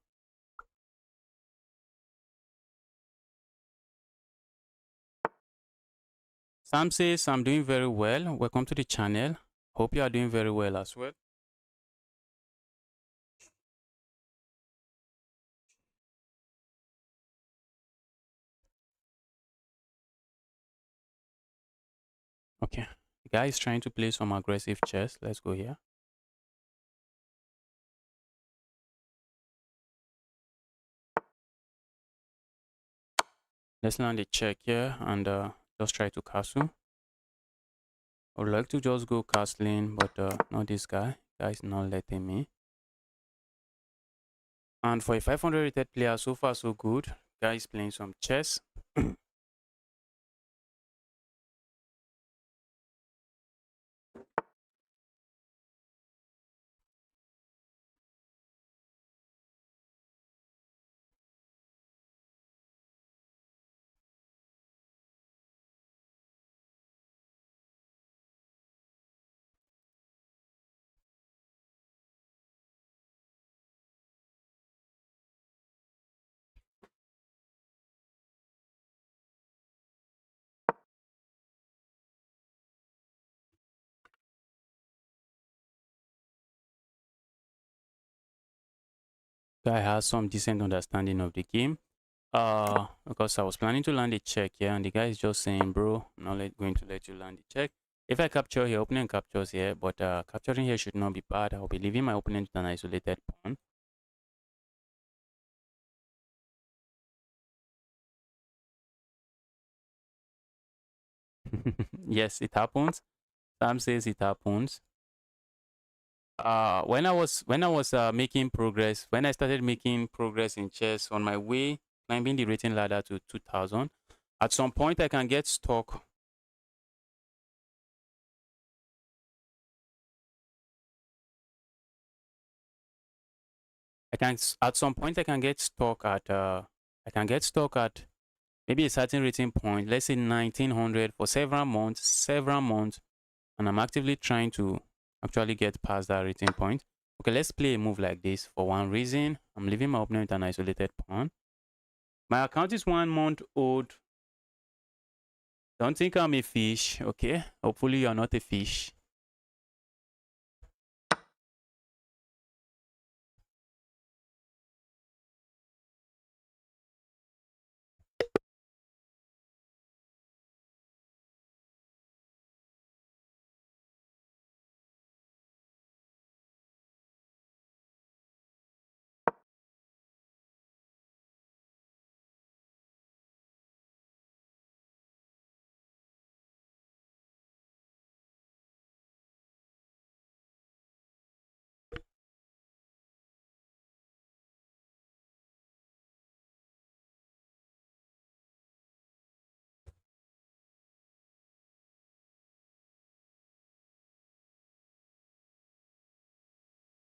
Sam says, I'm doing very well. Welcome to the channel. Hope you are doing very well as well. Okay, the guy is trying to play some aggressive chess. Let's go here. Let's land a check here and just try to castle. I would like to just go castling, but not this guy. Guy is not letting me. And for a 500 rated player, so far so good. Guy is playing some chess. Guy has some decent understanding of the game. Because I was planning to land a check here, and the guy is just saying, bro, I'm not going to let you land the check. If I capture here, opponent captures here, but capturing here should not be bad. I'll be leaving my opponent with an isolated pawn. Yes, it happens. Sam says it happens. When I was making progress, when I started making progress in chess on my way climbing the rating ladder to 2000, at some point I can get stuck. At some point I can get stuck at maybe a certain rating point, let's say 1900 for several months, and I'm actively trying to actually get past that rating point. Okay, let's play a move like this for one reason. I'm leaving my opponent with an isolated pawn. My account is 1 month old. Don't think I'm a fish, okay? Hopefully you're not a fish.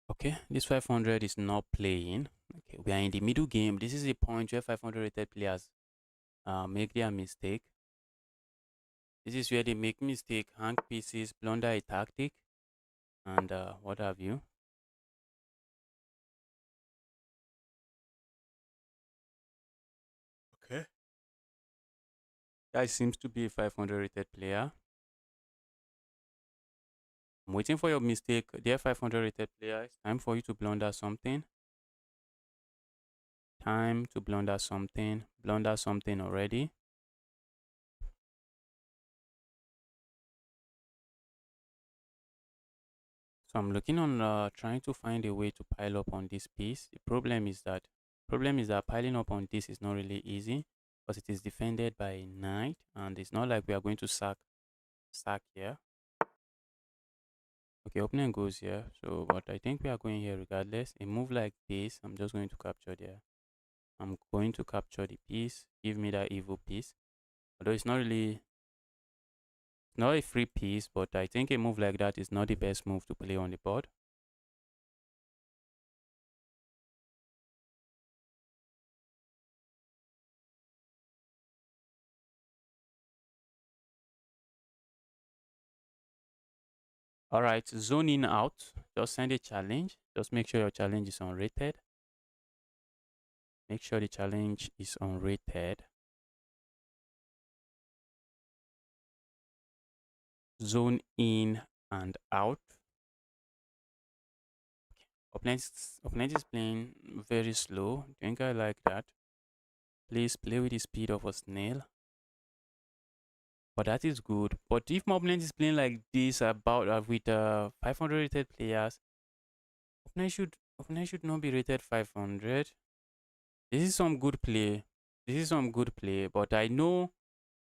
Okay, this 500 is not playing. Okay, we are in the middle game. This is a point where 500 rated players make their mistake. This is where they make mistake, hang pieces, blunder a tactic, and what have you. Okay. Guy seems to be a 500 rated player. I'm waiting for your mistake, dear 500 rated player. It's time for you to blunder something. Time to blunder something. Blunder something already. So I'm looking on trying to find a way to pile up on this piece. The problem is that piling up on this is not really easy because it is defended by a knight, and it's not like we are going to sack here. Okay, opponent goes here. So, but I think we are going here regardless. A move like this, I'm just going to capture there. I'm going to capture the piece. Give me that evil piece. Although it's not a free piece, but I think a move like that is not the best move to play on the board. All right, zone in out. Just send a challenge. Just make sure your challenge is unrated. Make sure the challenge is unrated. Zone in and out. Opponent is playing very slow. Think I like that. Please play with the speed of a snail. But that is good. But if my opponent is playing like this about with 500 rated players, opponent should not be rated 500. This is some good play. This is some good play. But I know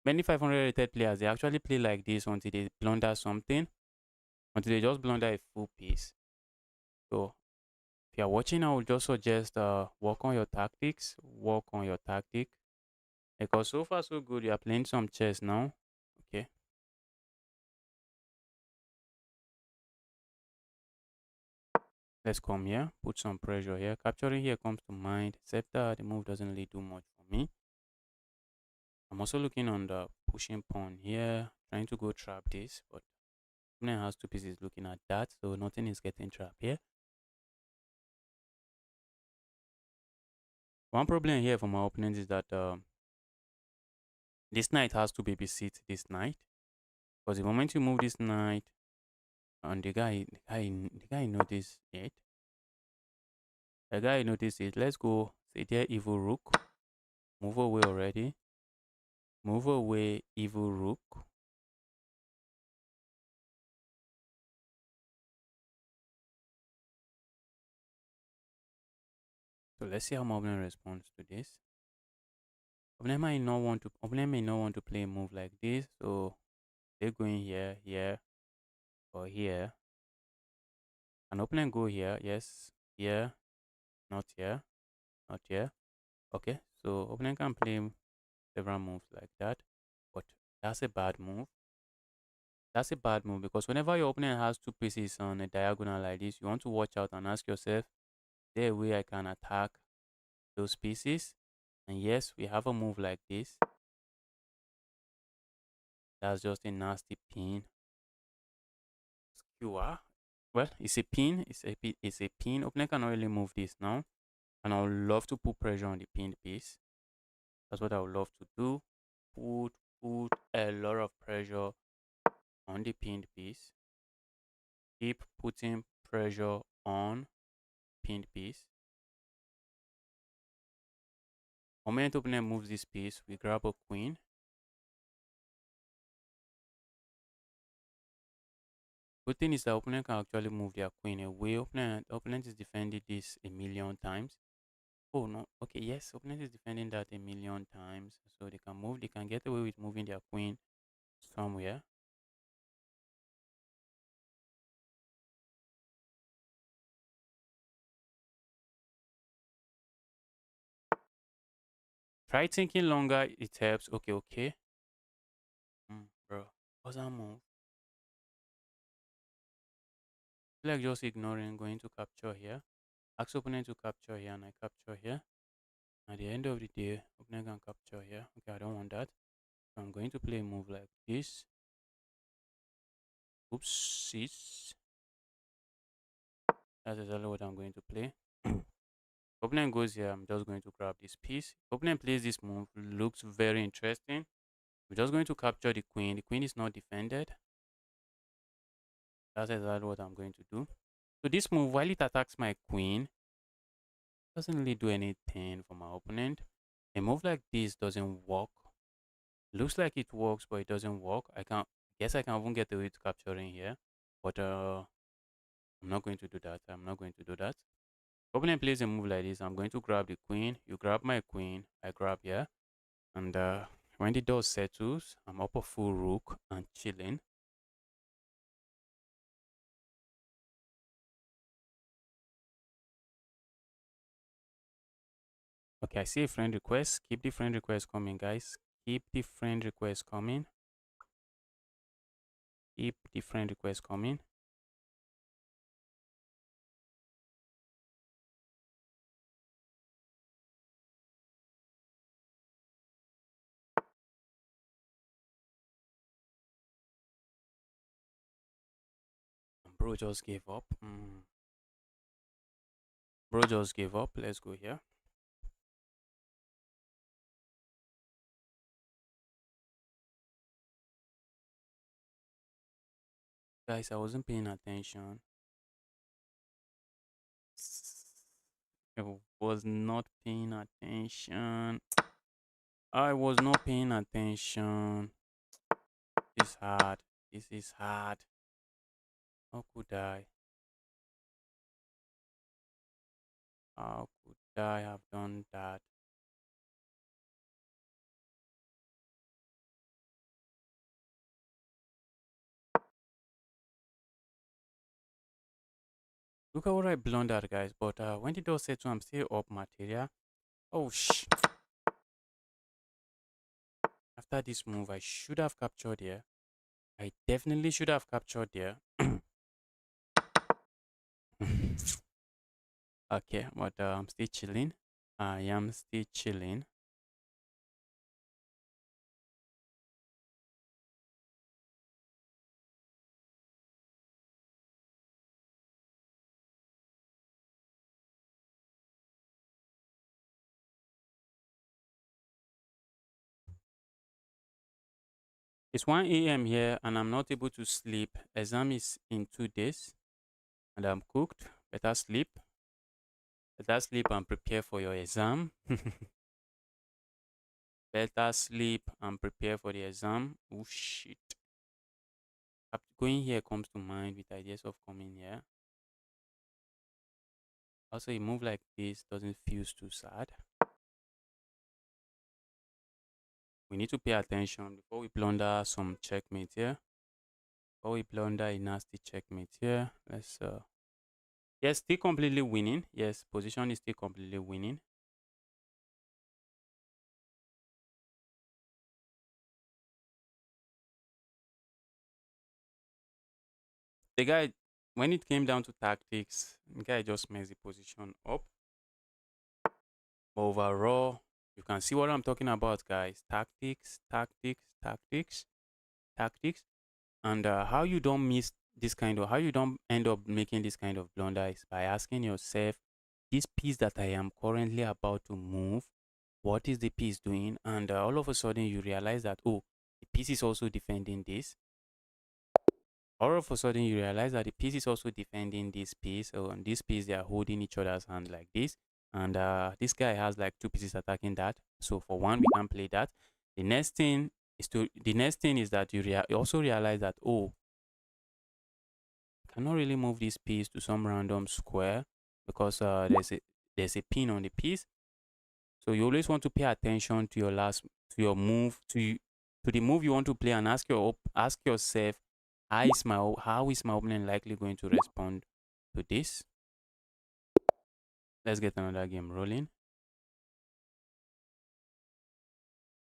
many 500 rated players, they actually play like this until they blunder something, until they just blunder a full piece. So if you're watching, I would just suggest work on your tactics. Work on your tactic. Because so far so good. You are playing some chess now. Okay. Let's come here. Put some pressure here. Capturing here comes to mind. Except that the move doesn't really do much for me. I'm also looking on the pushing pawn here. Trying to go trap this. But opponent has two pieces looking at that. So nothing is getting trapped here. One problem here for my opponent is that this knight has to babysit this knight. Because the moment you move this knight, and the guy noticed it. The guy noticed it. Let's go. Say there, evil rook. Move away already. Move away, evil rook. So let's see how my opponent responds to this. Opponent may not want to play a move like this. So they're going here, here, or here. An opponent go here, yes, here, not here, not here. Okay, so opponent can play several moves like that, but that's a bad move. That's a bad move because whenever your opponent has two pieces on a diagonal like this, you want to watch out and ask yourself, is there a way I can attack those pieces? And yes, we have a move like this. That's just a nasty pin. Skewer. Well, it's a pin. It's a pin. Opponent cannot really move this now. And I would love to put pressure on the pinned piece. That's what I would love to do. Put a lot of pressure on the pinned piece. Keep putting pressure on pinned piece. Moment opponent moves this piece, we grab a queen. Good thing is that opponent can actually move their queen away. Opponent is defending this a million times. Oh no, okay, yes, opponent is defending that a million times. So they can get away with moving their queen somewhere. Try thinking longer, it helps. Okay. Bro, what's that move? Like just ignoring, going to capture here. Ask opponent to capture here and I capture here. At the end of the day, opponent can capture here. Okay, I don't want that. So I'm going to play a move like this. Oopsies. That's exactly what I'm going to play. Opponent goes here. I'm just going to grab this piece. Opponent plays this move. Looks very interesting. We're just going to capture the queen. The queen is not defended. That's exactly what I'm going to do. So this move, while it attacks my queen, doesn't really do anything for my opponent. A move like this doesn't work. Looks like it works, but it doesn't work. I guess I can even get away to capturing here. But I'm not going to do that. I'm not going to do that. Opponent plays a move like this. I'm going to grab the queen. You grab my queen. I grab here. And when the dust settles, I'm up a full rook and chilling. Okay, I see a friend request. Keep the friend request coming, guys. Keep the friend request coming. Keep the friend request coming. Bro just gave up. Bro just gave up. Let's go here. Guys, I wasn't paying attention. I was not paying attention. I was not paying attention. This is hard. This is hard. How could I? How could I have done that? Look at what I blundered, guys. But when the door settle, I'm still up material. Oh, After this move, I should have captured here. I definitely should have captured there. Okay, but I'm still chilling. I am still chilling. It's 1 a.m. here and I'm not able to sleep. Exam is in 2 days and I'm cooked. Better sleep. Better sleep and prepare for your exam. Better sleep and prepare for the exam. Oh shit. Going here comes to mind with ideas of coming here. Also, a move like this doesn't feel too sad. We need to pay attention before we blunder some checkmate here. Before we blunder a nasty checkmate here. Let's yes, still completely winning. Yes, position is still completely winning. The guy, when it came down to tactics, the guy just messed the position up. But overall, you can see what I'm talking about, guys. Tactics, tactics, tactics, tactics. And how you don't miss this kind of, how you don't end up making this kind of blunder is by asking yourself, this piece that I am currently about to move, what is the piece doing? And all of a sudden you realize that, oh, the piece is also defending this. All of a sudden you realize that the piece is also defending this piece. So on this piece, they are holding each other's hand like this. And this guy has like two pieces attacking that. So for one, we can play that. The next thing is that you also realize that, oh, cannot really move this piece to some random square because there's a pin on the piece. So you always want to pay attention to your move to the move you want to play and ask yourself, how is my opponent likely going to respond to this? Let's get another game rolling.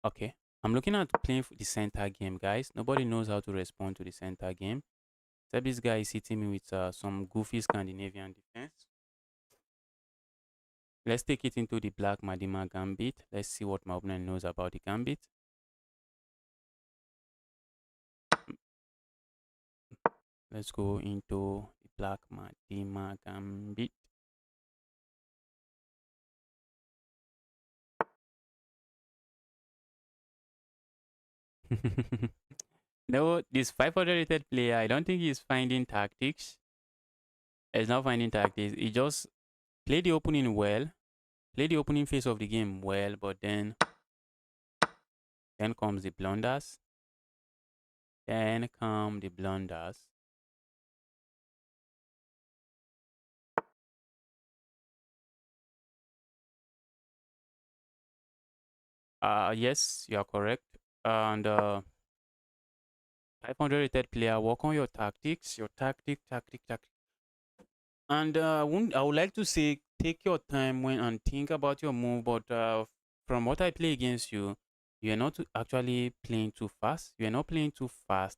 Okay, I'm looking at playing the center game, guys. Nobody knows how to respond to the center game. Except this guy is hitting me with some goofy Scandinavian defense. Let's take it into the black Madima gambit. Let's see what my opponent knows about the gambit. Let's go into the black Madima gambit. No, this 500 rated player, I don't think he's finding tactics. He's not finding tactics. He just played the opening well, played the opening phase of the game well, but then comes the blunders. Then come the blunders. Yes, you are correct. And 500 rated player, work on your tactics, your tactic. And I would like to say, take your time when and think about your move. But from what I play against you, you are not actually playing too fast. You are not playing too fast.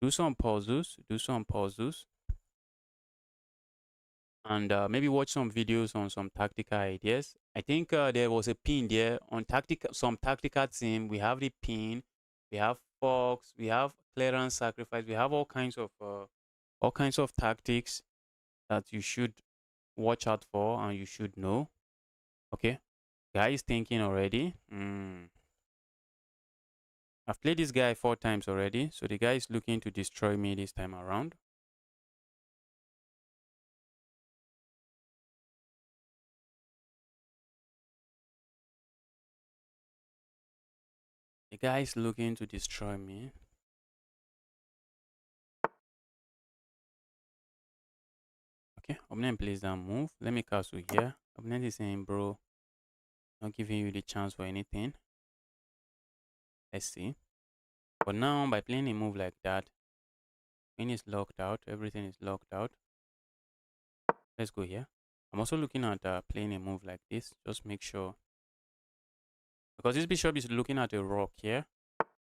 Do some pauses. Do some pauses. And maybe watch some videos on some tactical ideas. I think there was a pin there on some tactical team. We have the pin, we have fox, we have clearance sacrifice, we have all kinds of tactics that you should watch out for and you should know. Okay, guy is thinking already. I've played this guy 4 times already, so the guy is looking to destroy me this time around. The guy is looking to destroy me. Okay, opponent plays that move. Let me castle here. Opponent is saying, bro, not giving you the chance for anything. Let's see. But now, by playing a move like that, queen is locked out. Everything is locked out. Let's go here. I'm also looking at playing a move like this. Just make sure. Because this bishop is looking at a rock here.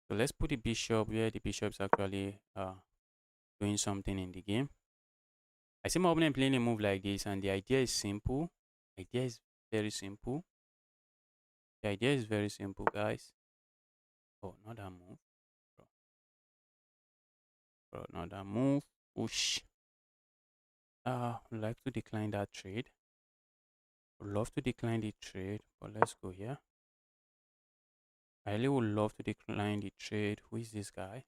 So let's put the bishop where the bishop is actually doing something in the game. I see my opponent playing a move like this, and the idea is simple. The idea is very simple. The idea is very simple, guys. Oh, not that move. Bro, not that move. Whoosh. Would like to decline that trade. Would love to decline the trade, but let's go here. I really would love to decline the trade. Who is this guy?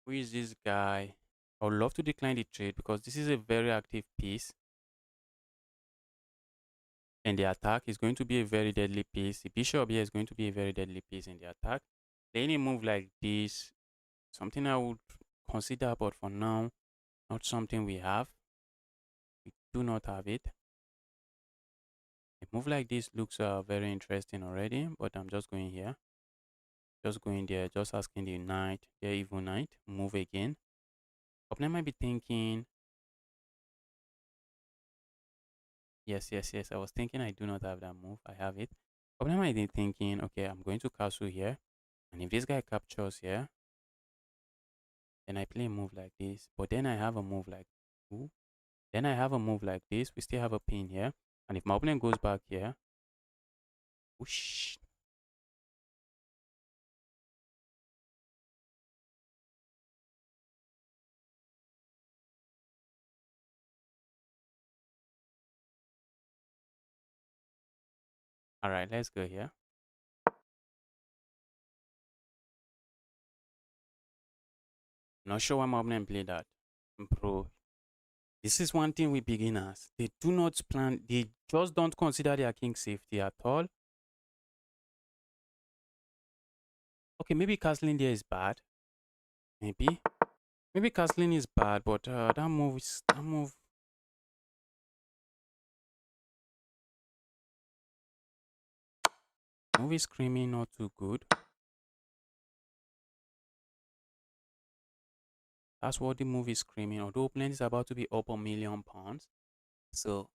Who is this guy? I would love to decline the trade because this is a very active piece. And the attack is going to be a very deadly piece. The bishop here is going to be a very deadly piece in the attack. Playing a move like this, something I would consider, but for now, not something we have. We do not have it. A move like this looks very interesting already, but I'm just going here. Just going there, just asking the knight, their evil knight, move again. Opponent might be thinking, yes. I was thinking I do not have that move. I have it. Opponent might be thinking, okay, I'm going to castle here. And if this guy captures here, then I play a move like this. But then I have a move like, ooh, then I have a move like this. We still have a pin here. And if my opponent goes back here, whoosh. All right, let's go here. Not sure why my opponent played that. Bro, this is one thing with beginners. They do not plan, they just don't consider their king safety at all. Okay, maybe castling there is bad. Maybe. Maybe castling is bad, but that move is screaming not too good. That's what the movie is screaming. Although opponent is about to be up £1,000,000. So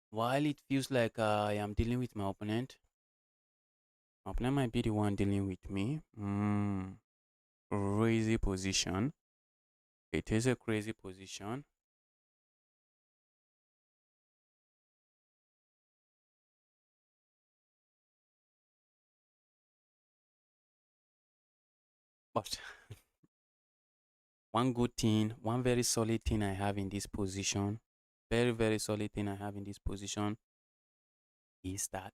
while it feels like I am dealing with my opponent might be the one dealing with me. Crazy position. It is a crazy position. But one good thing, one very solid thing I have in this position, very solid thing I have in this position is that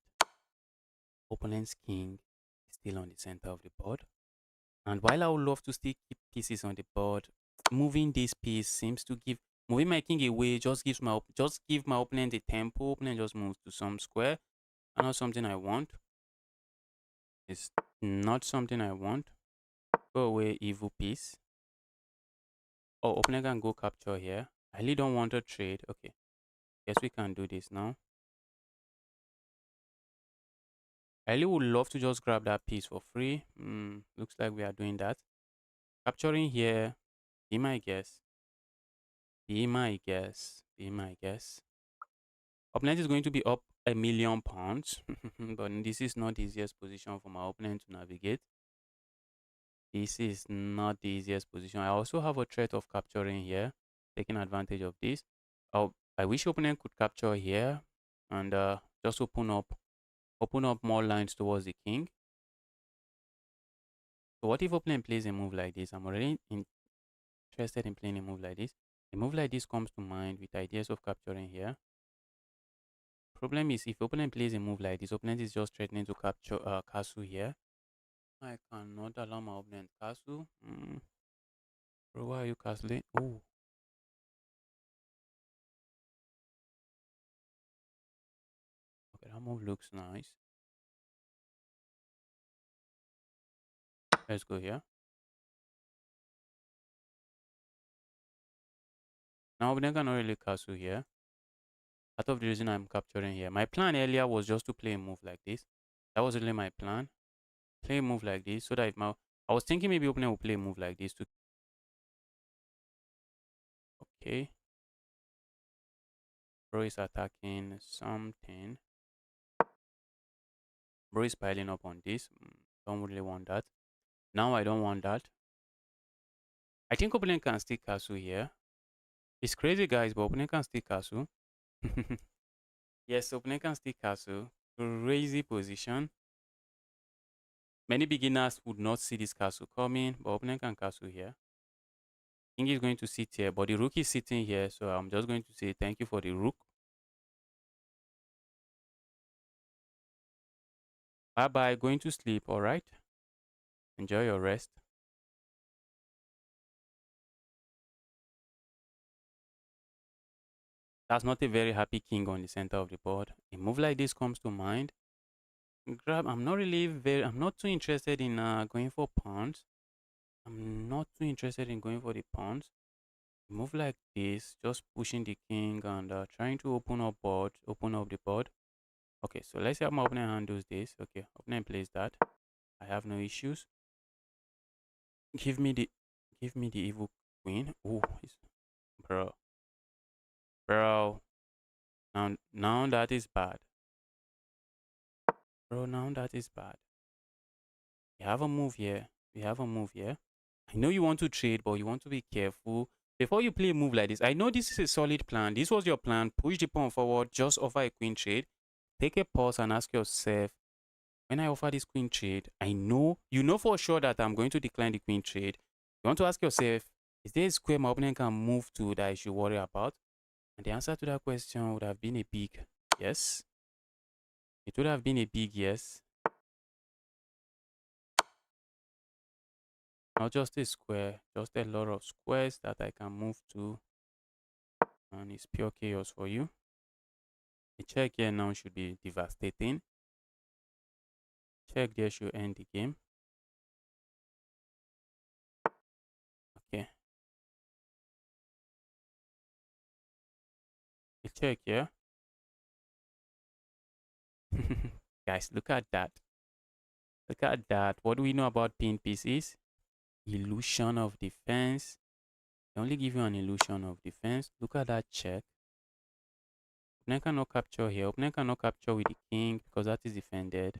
opponent's king is still on the center of the board. And while I would love to still keep pieces on the board, moving this piece seems to give moving my king away just give my opponent a tempo. Opponent just moves to some square. And not something I want. It's not something I want. Go away, evil piece. Oh, opponent can go capture here. I really don't want a trade. Okay. Guess we can do this now. I really would love to just grab that piece for free. Looks like we are doing that. Capturing here. Be my guess. Be my guess. Be my guess. Opponent is going to be up £1,000,000, but this is not the easiest position for my opponent to navigate. This is not the easiest position. I also have a threat of capturing here, taking advantage of this. Oh, I wish opponent could capture here and just open up more lines towards the king. So what if opponent plays a move like this? I'm already interested in playing a move like this. A move like this comes to mind with ideas of capturing here. Problem is, if opponent plays a move like this, opponent is just threatening to capture castle here. I cannot allow my opponent castle. Bro, why are you castling? Oh, okay, that move looks nice. Let's go here. Now opponent cannot really castle here. Part of the reason I'm capturing here. My plan earlier was just to play a move like this. That was really my plan. Play a move like this so that if my I was thinking maybe opponent will play a move like this to okay. Bro is attacking something. Bro is piling up on this. Don't really want that. Now I don't want that. I think opponent can still castle here. It's crazy, guys, but opponent can still castle. Yes, opponent can still castle. Crazy position. Many beginners would not see this castle coming, but opponent can castle here. King is going to sit here, but the rook is sitting here, so I'm just going to say thank you for the rook. Bye bye, going to sleep, alright? Enjoy your rest. That's not a very happy king on the center of the board. A move like this comes to mind. Grab, I'm not too interested in going for pawns. I'm not too interested in going for the pawns. Move like this, just pushing the king and trying to open up the board. Okay, so let's see how my opponent handles this. Okay, opponent plays that. I have no issues. Give me the evil queen. Oh, bro, bro. Now that is bad, bro. Now that is bad. We have a move here. We have a move here. I know you want to trade, but you want to be careful before you play a move like this. I know this is a solid plan. This was your plan. Push the pawn forward. Just offer a queen trade. Take a pause and ask yourself, when I offer this queen trade, I know, you know for sure that I'm going to decline the queen trade. You want to ask yourself, is there a square my opponent can move to that I should worry about? And the answer to that question would have been a big yes. It would have been a big yes. Not just a square, just a lot of squares that I can move to. And it's pure chaos for you. The check here now should be devastating. Check there should end the game. Okay. The check here. Guys, look at that. Look at that. What do we know about pin pieces? Illusion of defense. They only give you an illusion of defense. Look at that check. Opponent cannot capture here. Opponent cannot capture with the king because that is defended.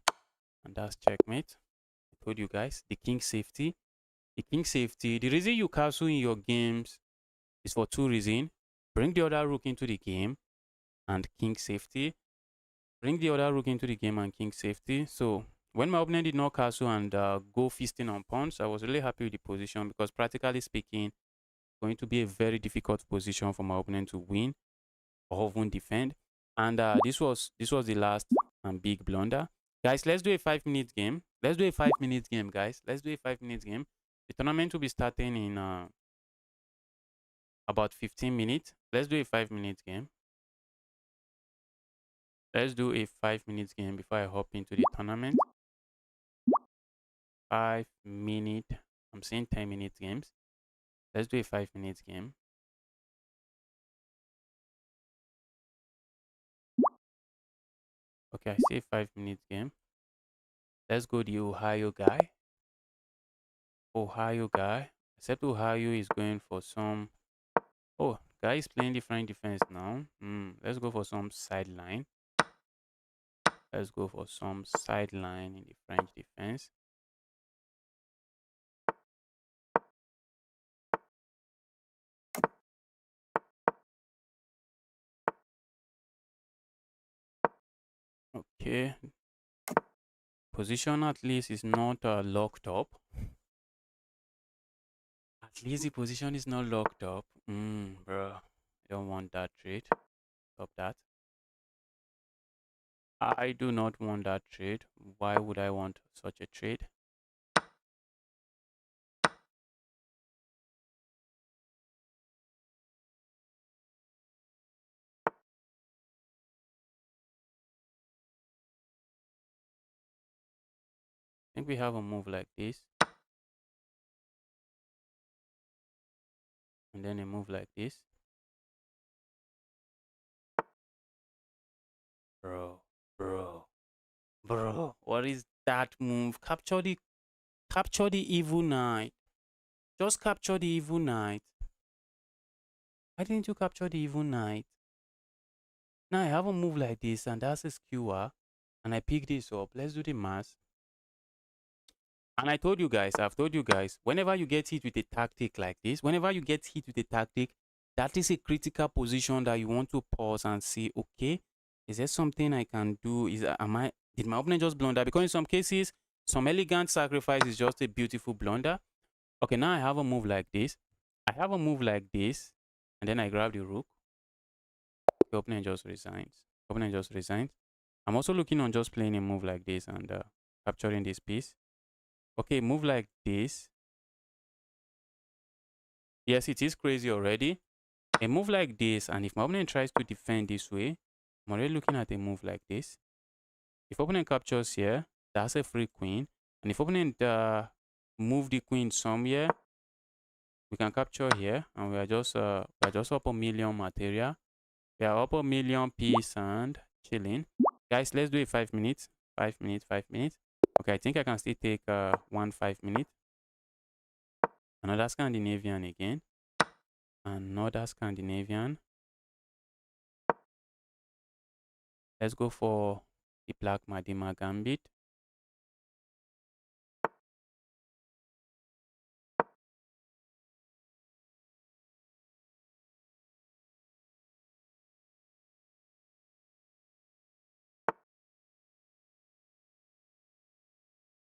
And that's checkmate. I told you guys. The king safety. The king safety. The reason you castle in your games is for two reasons. Bring the other rook into the game and king safety. Bring the other rook into the game and king safety. So when my opponent did not castle and go feasting on pawns, I was really happy with the position because practically speaking, going to be a very difficult position for my opponent to win or even defend. And this was the last and big blunder. Guys, let's do a 5 minute game. Let's do a 5 minute game, guys. Let's do a 5 minute game. The tournament will be starting in about 15 minutes. Let's do a 5 minute game. Let's do a 5 minute game before I hop into the tournament. 5 minute. I'm saying 10 minute games. Let's do a 5 minute game. Okay, I say 5 minute game. Let's go the Ohio guy. Ohio guy. Except Ohio is going for some. Oh, guy is playing different defense now. Let's go for some sideline. Let's go for some sideline in the French defense. Okay. Position at least is not locked up. At least the position is not locked up. Bro. Don't want that trade. Stop that. I do not want that trade. Why would I want such a trade? I think we have a move like this. And then a move like this. Bro. What is that move? Capture the evil knight. Just capture the evil knight. Why didn't you capture the evil knight? Now I have a move like this and that's a skewer. And I pick this up. Let's do the math. And I've told you guys, whenever you get hit with a tactic like this, that is a critical position that you want to pause and see, okay, is there something I can do? Did my opponent just blunder? Because in some cases, some elegant sacrifice is just a beautiful blunder. Okay, now I have a move like this. And then I grab the rook. The opponent just resigns. I'm also looking on just playing a move like this and capturing this piece. Okay, move like this. Yes, it is crazy already. A move like this, and if my opponent tries to defend this way, I'm already looking at a move like this. If opponent captures here, that's a free queen. And if opponent move the queen somewhere, we can capture here, and we are just up a million material. We are up a million piece and chilling. Guys, let's do it 5 minutes. 5 minutes, 5 minutes. Okay, I think I can still take 5 minutes. Another Scandinavian again. Another Scandinavian. Let's go for the Black Madima Gambit.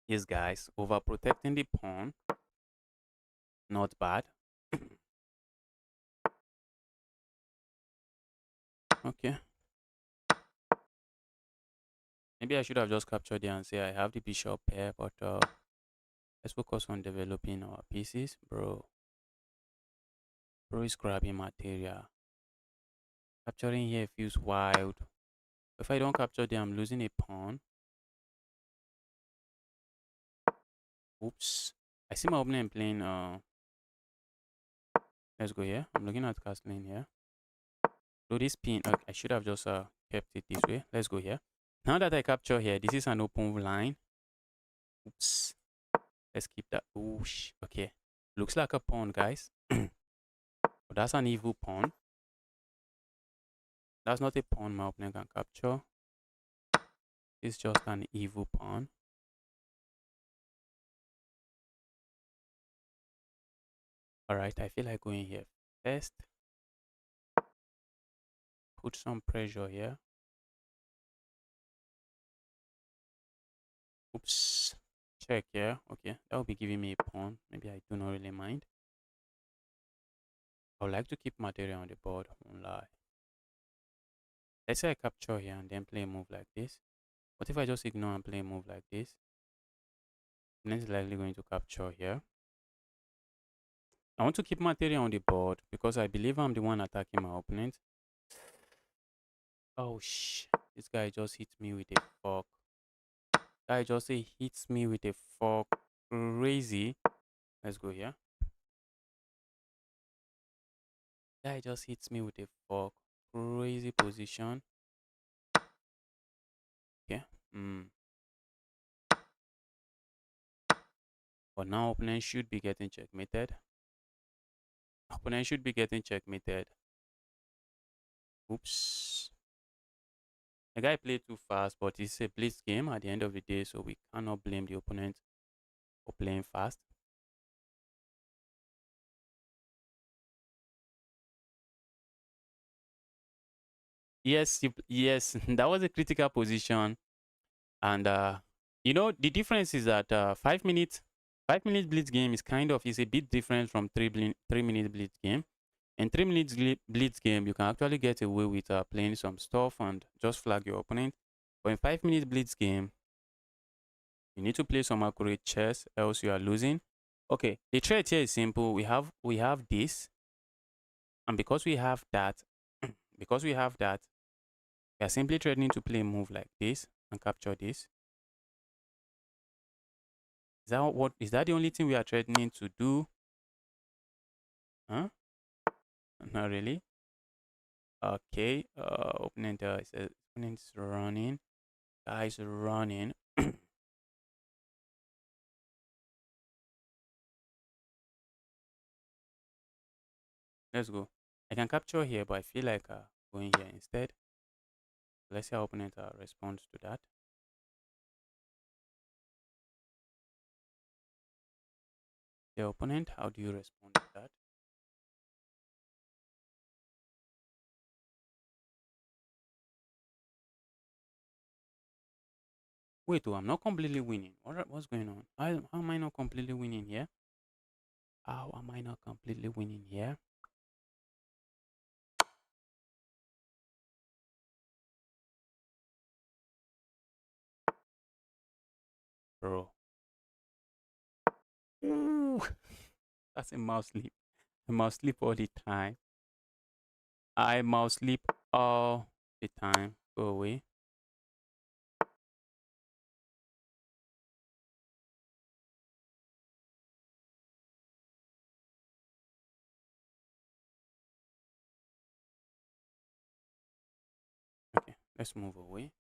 Yes, guys, overprotecting the pawn. Not bad. Okay. Maybe I should have just captured it and say I have the bishop here, but let's focus on developing our pieces. Bro is grabbing material. Capturing here feels wild. If I don't capture them, I'm losing a pawn. Oops. I see my opponent playing let's go here. I'm looking at castling here. So this pin, I should have just kept it this way. Let's go here. Now that I capture here, this is an open line. Oops. Let's keep that. Oosh. Okay. Looks like a pawn, guys. But that's an evil pawn. That's not a pawn my opponent can capture. It's just an evil pawn. Alright, I feel like going here first. Put some pressure here. Oops. Check here. Okay, that will be giving me a pawn. Maybe I do not really mind. I would like to keep material on the board. Won't lie. Let's say I capture here and then play a move like this. What if I just ignore and play a move like this? Opponent is likely going to capture here. I want to keep material on the board because I believe I'm the one attacking my opponent. Oh this guy just hit me with a fork. Guy just hits me with a fork. Crazy. Let's go here. Guy just hits me with a fork. Crazy position. Okay. But now opponent should be getting checkmated. Opponent should be getting checkmated. Oops. The guy played too fast, but it's a blitz game at the end of the day, so we cannot blame the opponent for playing fast. Yes, yes, that was a critical position. And you know, the difference is that 5 minutes blitz game is a bit different from 3 minute blitz game. In 3 minutes blitz game, you can actually get away with playing some stuff and just flag your opponent. But in 5 minutes blitz game, you need to play some accurate chess, else you are losing. Okay, the threat here is simple. We have this, and because we have that, because we have that, we are simply threatening to play a move like this and capture this. Is that the only thing we are threatening to do? Huh? Not really. Okay. Opponent says opponent's running. Guys running. Let's go. I can capture here, but I feel like going here instead. Let's see how opponent responds to that. The opponent, how do you respond to that? Wait, oh, I'm not completely winning. What's going on? How am I not completely winning here? How am I not completely winning here? Bro. Ooh, that's a mouse sleep. I mouse sleep all the time. I mouse sleep all the time. Go away. Okay, let's move away.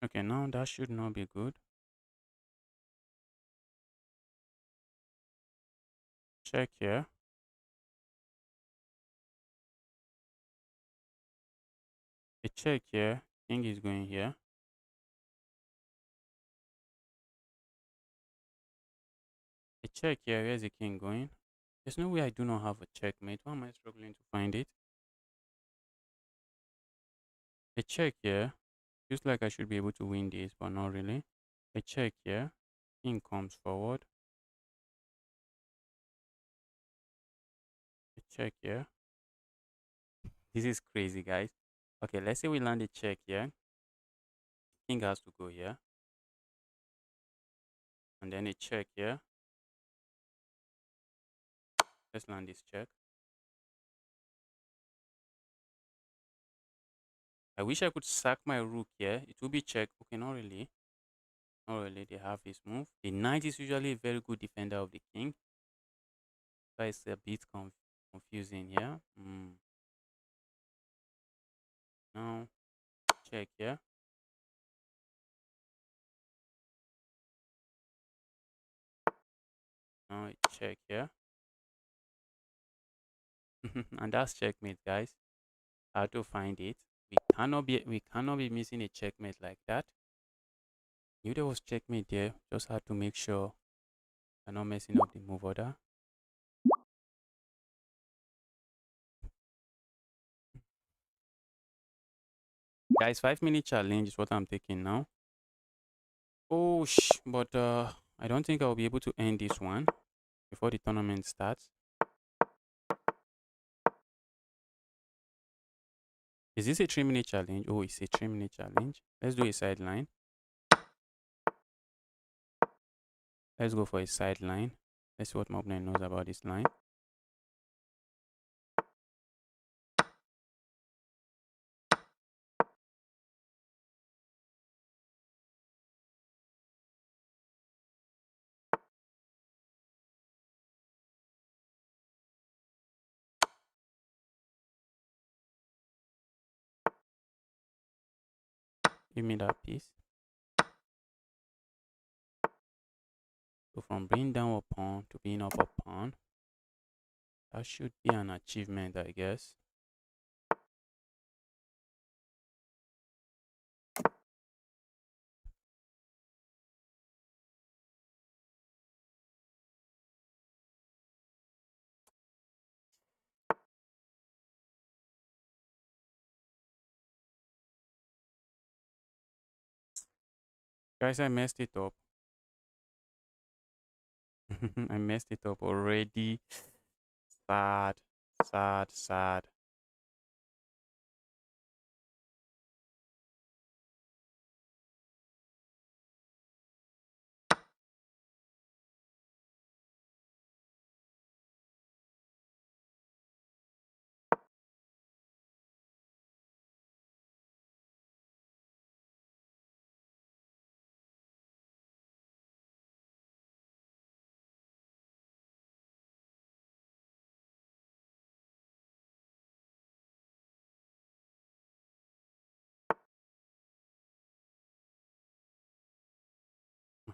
Okay, now that should not be good. Check here. A check here. King is going here. A check here. Where's the king going? There's no way I do not have a checkmate. Why am I struggling to find it? A check here. Feels like I should be able to win this, but not really. A check here. King comes forward. A check here. This is crazy, guys. Okay, let's say we land a check here. King has to go here. And then a check here. Let's land this check. I wish I could sack my rook here. It will be check. Okay, not really. Not really. They have his move. The knight is usually a very good defender of the king. So it's a bit confusing here. Now, check here. Now, check here. And that's checkmate, guys. How to find it. We cannot be missing a checkmate like that. Knew there was checkmate there. Just had to make sure I'm not messing up the move order. Guys, 5 minute challenge is what I'm taking now. Oh, but I don't think I'll be able to end this one before the tournament starts. Is this a 3 minute challenge? Oh, it's a 3 minute challenge. Let's do a sideline. Let's go for a sideline. Let's see what my opponent knows about this line. Give me that piece. So from bringing down a pawn to being up a pawn, that should be an achievement, I guess. Guys, I messed it up. I messed it up already. Sad, sad, sad.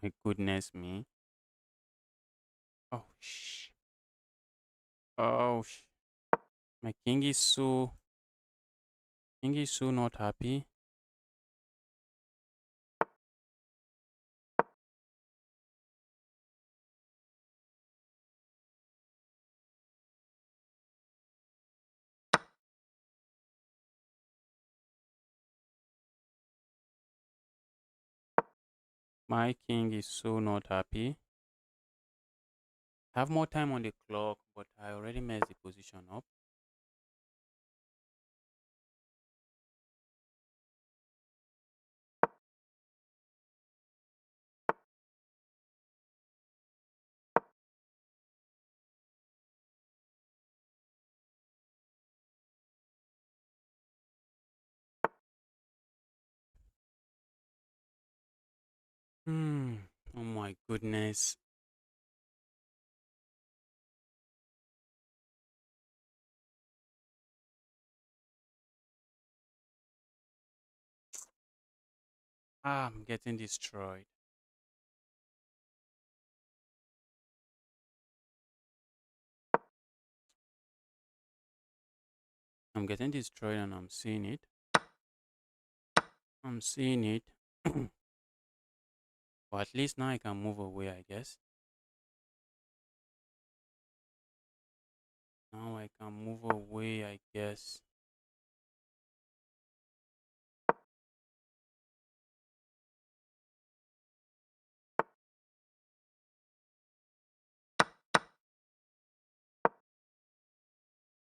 My goodness me. Oh, oh, my king is so not happy. My king is so not happy. I have more time on the clock, but I already messed the position up. Hmm. Oh my goodness. Ah, I'm getting destroyed. I'm getting destroyed and I'm seeing it. I'm seeing it. But at least now I can move away, I guess. Now I can move away, I guess.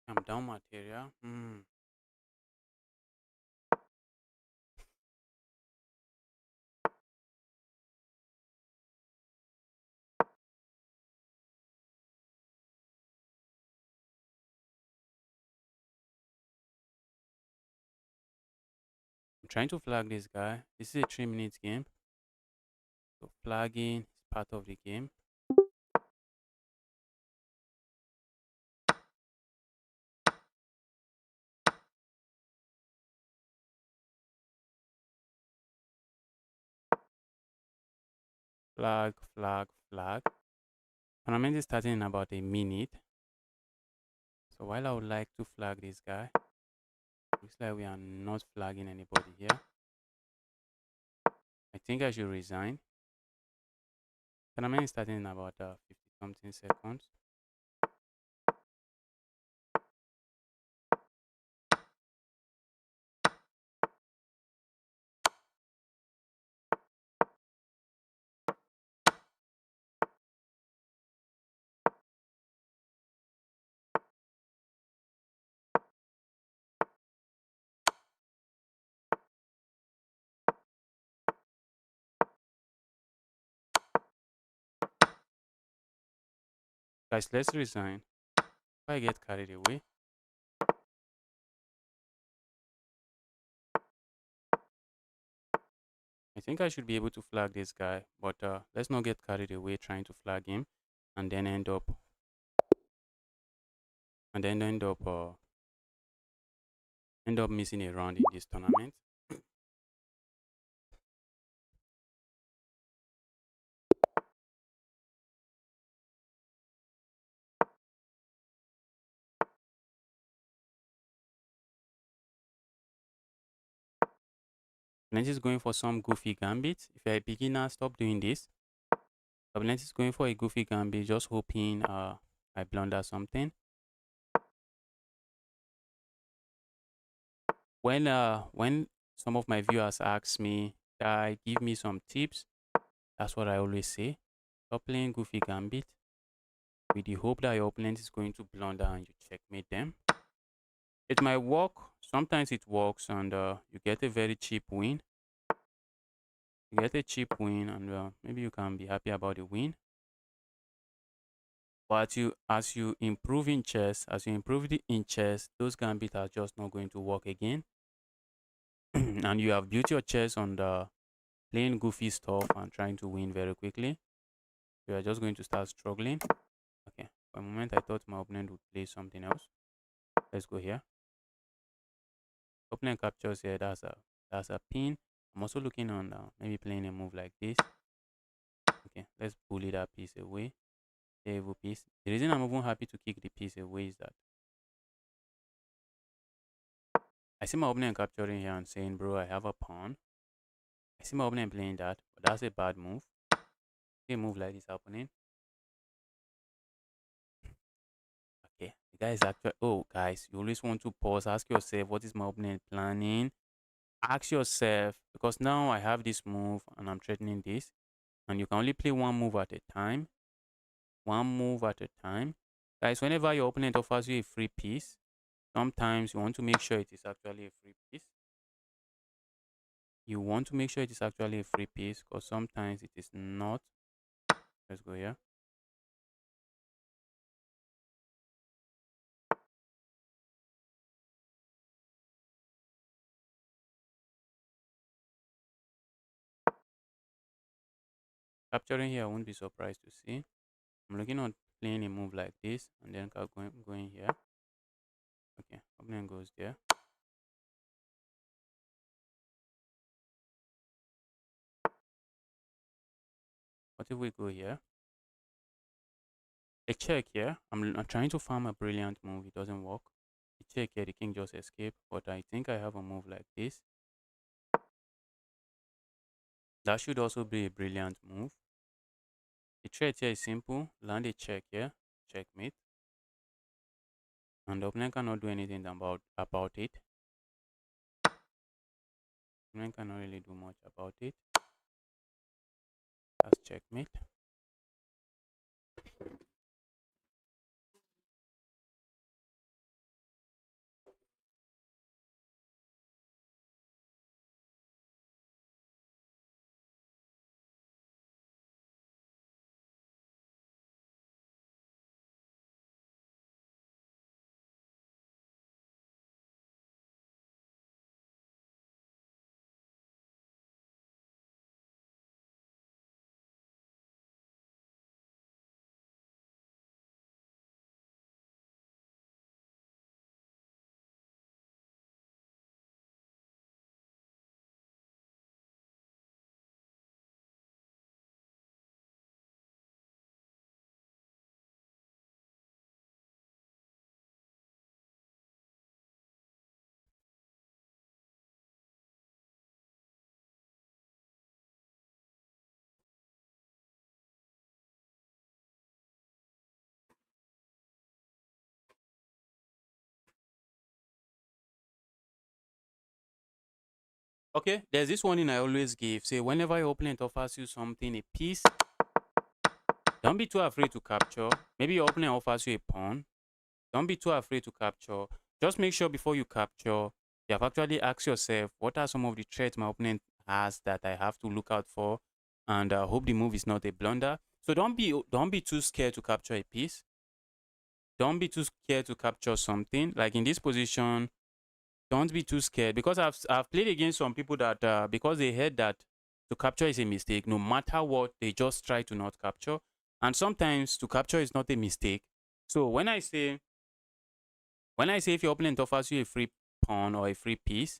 I'm down material. I'm trying to flag this guy. This is a 3 minute game. So flagging is part of the game. Flag, flag, flag. Tournament is starting in about a minute. So while I would like to flag this guy, looks like we are not flagging anybody here. I think I should resign. Tournament is starting in about 50 something seconds. Guys, let's resign. If I get carried away, I think I should be able to flag this guy, but let's not get carried away trying to flag him and then end up end up missing a round in this tournament. Opponent is going for some goofy gambit. If you're a beginner, stop doing this. Opponent is going for a goofy gambit, just hoping I blunder something. When some of my viewers ask me, give me some tips, that's what I always say. Stop playing goofy gambit with the hope that your opponent is going to blunder and you checkmate them. It might work. Sometimes it works and you get a very cheap win. You get a cheap win and maybe you can be happy about the win. But as you improve in chess, those gambits are just not going to work again. And you have built your chess on the playing goofy stuff and trying to win very quickly. You are just going to start struggling. Okay, for a moment I thought my opponent would play something else. Let's go here. Opponent captures here. That's a pin. I'm also looking on maybe playing a move like this. Okay, let's bully that piece away. The evil piece. The reason I'm even happy to kick the piece away is that I see my opponent capturing here and saying, bro, I have a pawn. I see my opponent playing that, but that's a bad move. A move like this happening. Okay, the guy is actually, oh, guys, you always want to pause, ask yourself, what is my opponent planning? Ask yourself, because now I have this move and I'm threatening this, and you can only play one move at a time. One move at a time. Guys, whenever your opponent offers you a free piece, sometimes you want to make sure it is actually a free piece. You want to make sure it is actually a free piece because sometimes it is not. Let's go here. Capturing here, I won't be surprised to see. I'm looking at playing a move like this and then going here. Okay, opponent goes there. What if we go here? A check here. I'm trying to farm a brilliant move. It doesn't work. A check here, the king just escaped. But I think I have a move like this. That should also be a brilliant move. The threat here is simple. Land a check here. Checkmate. And the opponent cannot do anything about it. Opponent cannot really do much about it. That's checkmate. Okay, there's this warning I always give. Say, whenever your opponent offers you something, a piece, don't be too afraid to capture. Maybe your opponent offers you a pawn. Don't be too afraid to capture. Just make sure before you capture, you have actually asked yourself, what are some of the threats my opponent has that I have to look out for? And hope the move is not a blunder. So don't be too scared to capture a piece. Don't be too scared to capture something. Like in this position, don't be too scared, because I've played against some people that because they heard that to capture is a mistake, no matter what, they just try to not capture. And sometimes to capture is not a mistake. So when I say if your opponent offers you a free pawn or a free piece,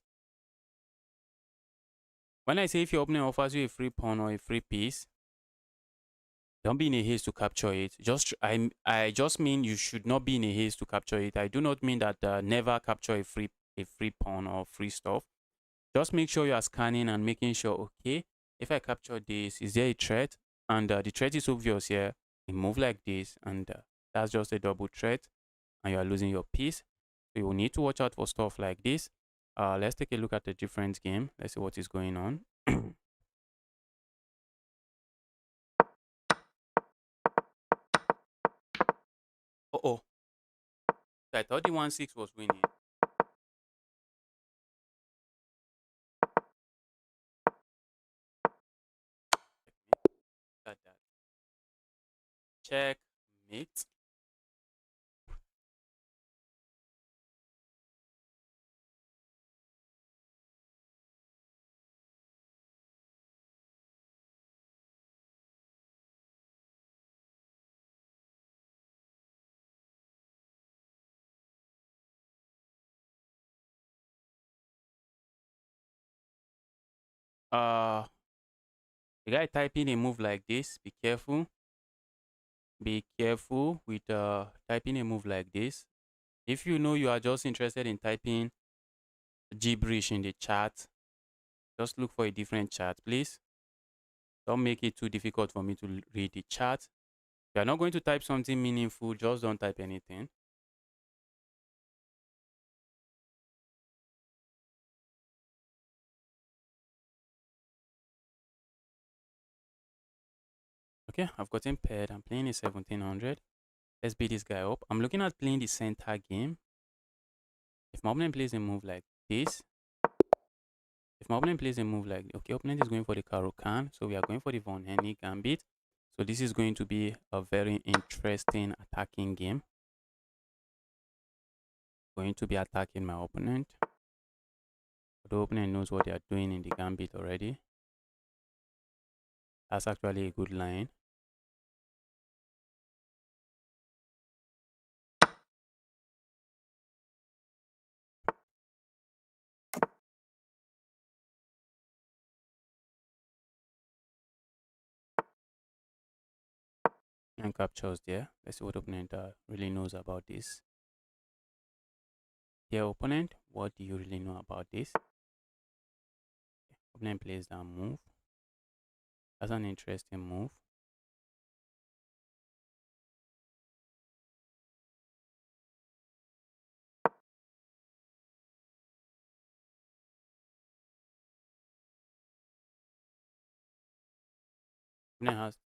when I say if your opponent offers you a free pawn or a free piece, don't be in a haste to capture it. I just mean you should not be in a haste to capture it. I do not mean that never capture a free pawn or free stuff. Just make sure you are scanning and making sure, okay, if I capture this, is there a threat? And the threat is obvious here. You move like this, and that's just a double threat, and you are losing your piece. So you will need to watch out for stuff like this. Let's take a look at a different game. Let's see what is going on. Oh, I thought the 1-6 was winning. Look at that. Check, mate. Uh, the guy typing a move like this, be careful. Be careful with typing a move like this. If you know you are just interested in typing gibberish in the chat, just look for a different chat, please. Don't make it too difficult for me to read the chat. If you are not going to type something meaningful, just don't type anything. Okay, I've gotten paired. I'm playing a 1700. Let's beat this guy up. I'm looking at playing the center game. If my opponent plays a move like this, if my opponent plays a move like, okay, opponent is going for the Caro-Kann, so we are going for the Von Henny Gambit. So this is going to be a very interesting attacking game. Going to be attacking my opponent. The opponent knows what they are doing in the Gambit already. That's actually a good line. And captures there. Let's see what opponent really knows about this. Dear opponent, what do you really know about this? Opponent plays that move. That's an interesting move. Opponent has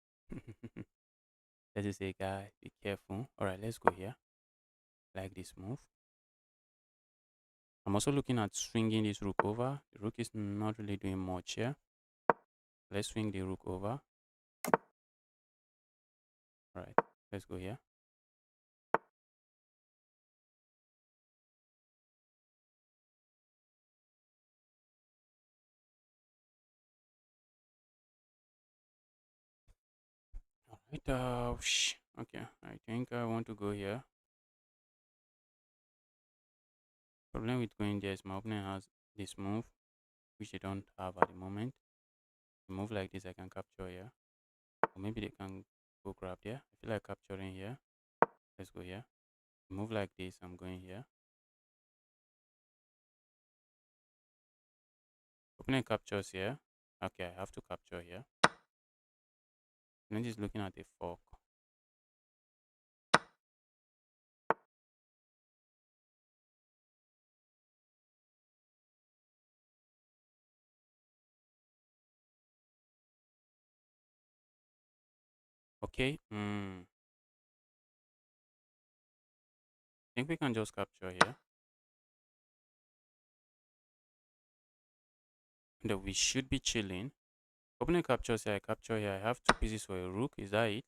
let's just say, guy, be careful. Alright, let's go here. Like this move. I'm also looking at swinging this rook over. The rook is not really doing much here. Let's swing the rook over. Alright, let's go here. Alright, okay, I think I want to go here. Problem with going there is my opponent has this move, which they don't have at the moment. A move like this I can capture here. Or maybe they can go grab there. I feel like capturing here. Let's go here. A move like this, I'm going here. Opponent captures here. Okay, I have to capture here. Opponent is looking at a fork. Okay. I think we can just capture here. And we should be chilling. Opponent captures here, I capture here. I have two pieces for a rook. Is that it?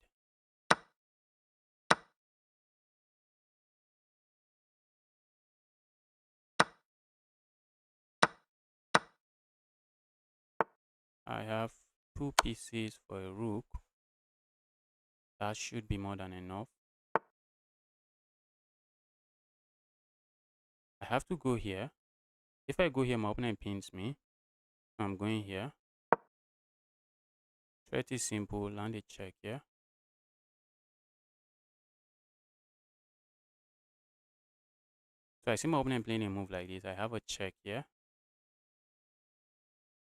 I have two pieces for a rook. That should be more than enough. I have to go here. If I go here, my opponent pins me. I'm going here. Threat is simple. Land a check here. So I see my opponent playing a move like this. I have a check here.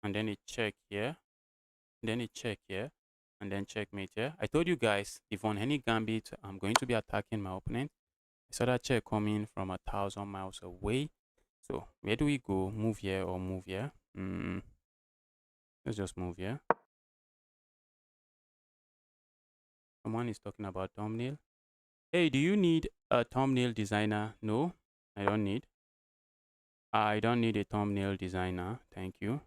and then a check here, and then a check here, and then checkmate here. I told you guys, if on any gambit, I'm going to be attacking my opponent. I saw that check coming from 1,000 miles away. So where do we go? Move here or move here? Let's just move here. Someone is talking about thumbnail. Hey, do you need a thumbnail designer? No, I don't need. I don't need a thumbnail designer. Thank you.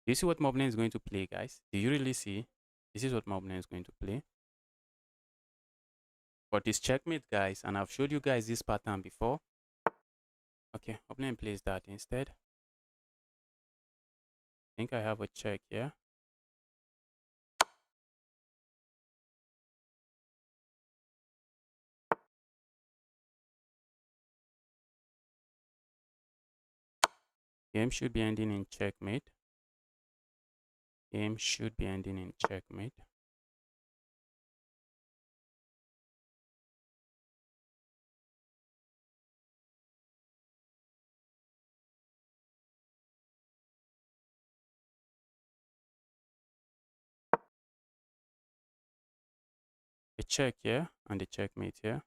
Do you see what Moblin is going to play, guys? Do you really see? This is what Moblin is going to play. But it's checkmate, guys, and I've showed you guys this pattern before. Okay, Moblin plays that instead. I think I have a check here. Game should be ending in checkmate. Game should be ending in checkmate. A check here and a checkmate here.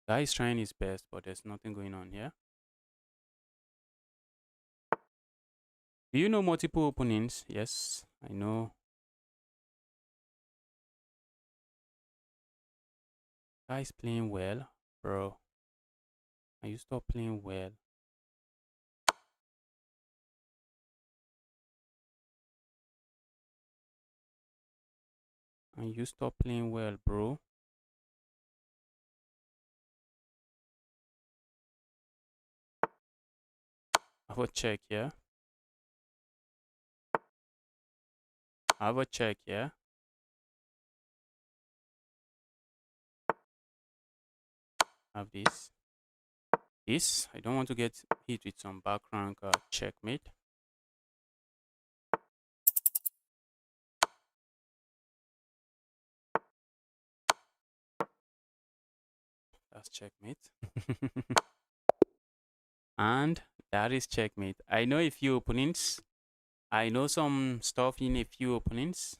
Guy is trying his best, but there's nothing going on here. Do you know multiple openings? Yes, I know. Guy's playing well, bro. And you stop playing well. And you stop playing well, bro. I have a check here. I have a check here. I have this. This. I don't want to get hit with some back rank checkmate. That's checkmate. And that is checkmate. I know a few opponents. I know some stuff in a few opponents.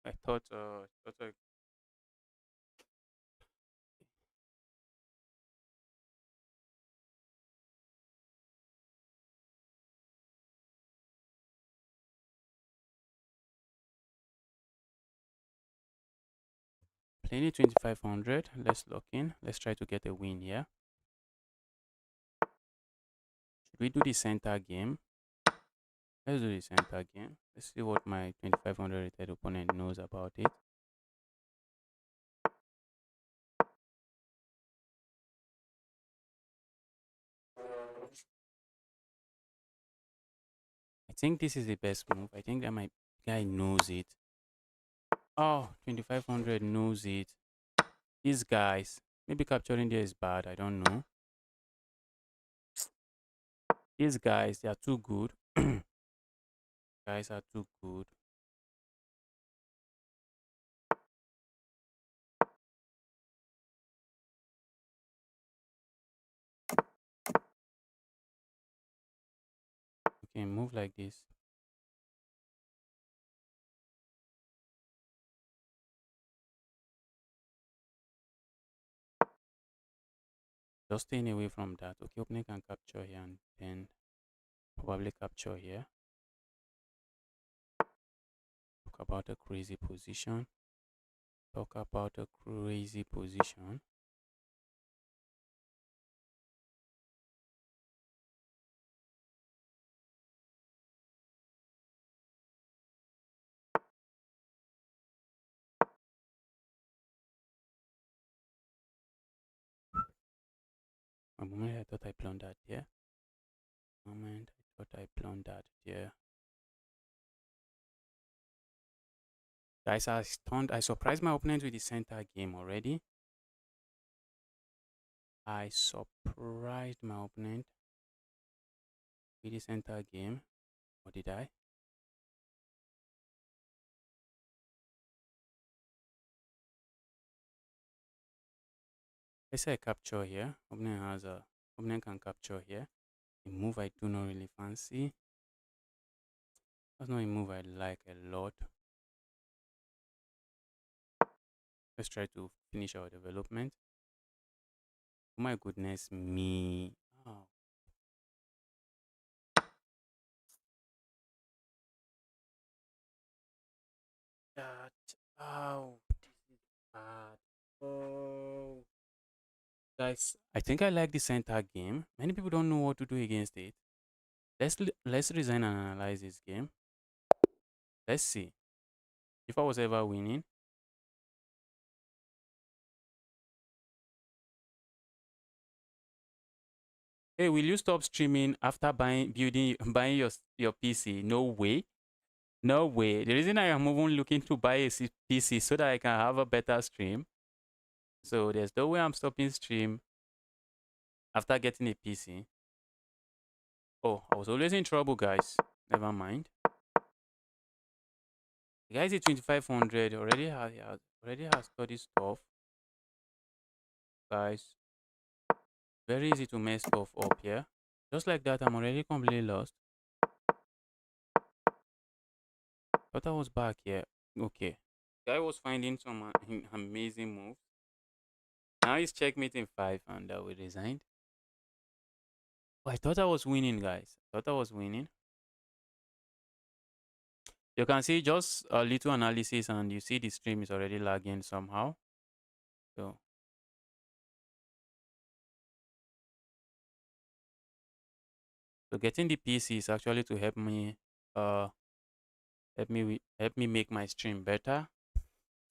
I thought playing it 2500. Let's lock in. Let's try to get a win here. Should we do the center game? Let's do the center game. Let's see what my 2500 rated opponent knows about it. I think this is the best move. I think that my guy knows it. Oh, 2500 knows it. These guys, maybe capturing there is bad. I don't know. These guys, they are too good. Guys are too good. Okay, move like this. Just staying away from that. Okay, opening can capture here and then probably capture here. Talk about a crazy position. Talk about a crazy position. A moment I thought I blundered here. Moment I thought I blundered here. Guys, I surprised my opponent with the center game already. I surprised my opponent with the center game. Or did I? Let's say I capture here. Opponent can capture here. A move I do not really fancy. That's not a move I like a lot. Let's try to finish our development. Oh my goodness me. Oh. That. Oh. This is bad. Oh. Guys, I think I like the center game. Many people don't know what to do against it. Let's resign and analyze this game. Let's see. If I was ever winning. Hey, will you stop streaming after buying your PC? No way. No way. The reason I am even looking to buy a PC so that I can have a better stream. So there's no way I'm stopping stream after getting a PC. Oh, I was always in trouble, guys. Never mind. The guy is a 2500. Already has studied stuff. Guys, very easy to mess stuff up here. Just like that, I'm already completely lost. Thought I was back here. Okay. Guy was finding some amazing moves. Now he's checkmate in 5 and we resigned. Oh, I thought I was winning, guys. I thought I was winning. You can see just a little analysis and you see the stream is already lagging somehow. So getting the PC is actually to help me help me make my stream better.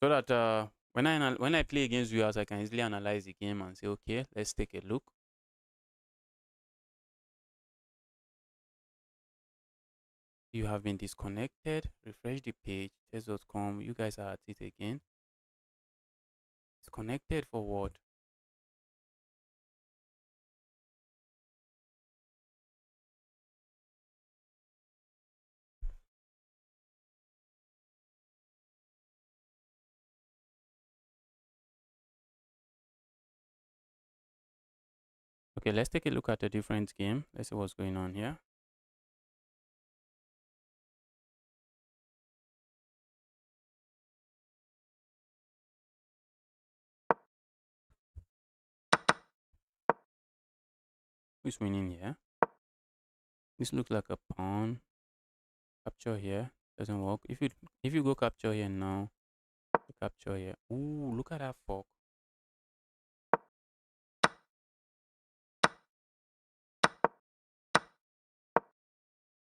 So that when I play against viewers, I can easily analyze the game and say, okay, let's take a look. You have been disconnected. Refresh the page. Test.com. You guys are at it again. Disconnected for what? Okay, let's take a look at a different game. Let's see what's going on here. Who's winning here? This looks like a pawn. Capture here doesn't work. If you go capture here now, capture here. Ooh, look at that fork.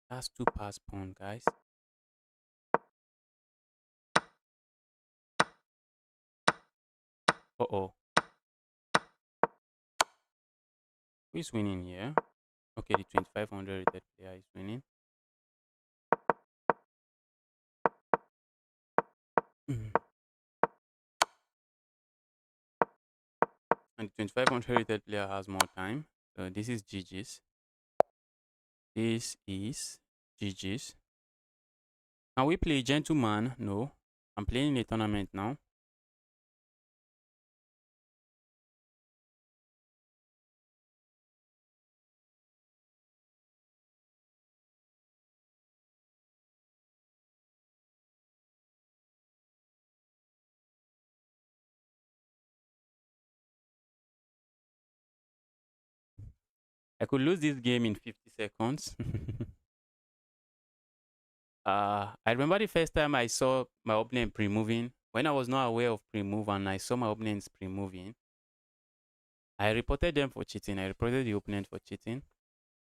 That's 2 pass pawn, guys. Uh-oh. Who is winning here? Okay, the 2500 rated player is winning. And the 2500 rated player has more time. So this is GG's. This is GG's. Can we play gentleman? No. I'm playing a tournament now. I could lose this game in 50 seconds. I remember the first time I saw my opponent pre-moving. When I was not aware of pre-move and I saw my opponents pre-moving, I reported them for cheating. I reported the opponent for cheating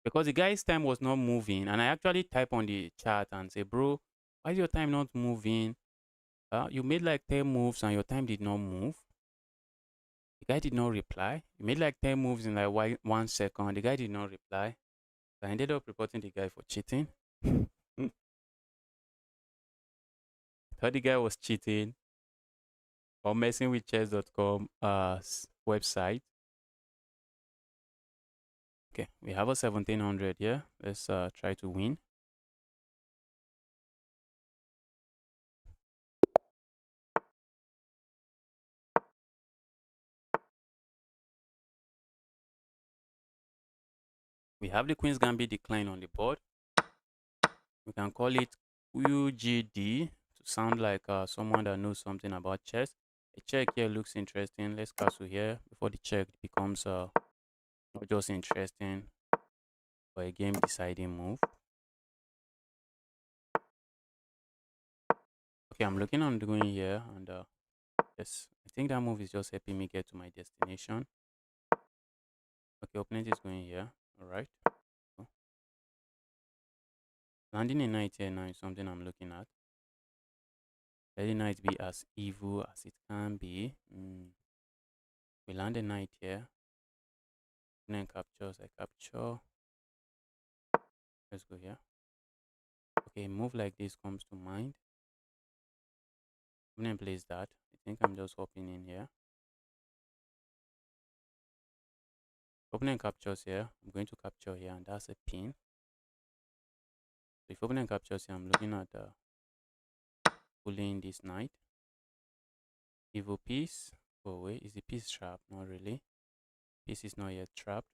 because the guy's time was not moving. And I actually type on the chat and say, bro, why is your time not moving? You made like 10 moves and your time did not move. The guy did not reply. He made like 10 moves in like 1 second. The guy did not reply. So I ended up reporting the guy for cheating. Thought the guy was cheating or messing with chess.com website. Okay, we have a 1700 here. Let's try to win. We have the Queen's Gambit decline on the board. We can call it UGD to sound like someone that knows something about chess. A check here looks interesting. Let's castle here before the check becomes not just interesting, but a game deciding move. Okay, I'm looking on doing here, and yes, I think that move is just helping me get to my destination. Okay, opponent is going here. All right. So, landing a knight here now is something I'm looking at. Let the knight be as evil as it can be. We land a knight here. Opponent captures, I capture. Let's go here. Okay, a move like this comes to mind. Opponent plays that. I think I'm just hopping in here. Opponent captures here. I'm going to capture here, and that's a pin. So if opponent captures here, I'm looking at pulling this knight. Evil piece. Go away. Is the piece trapped? Not really. Piece is not yet trapped.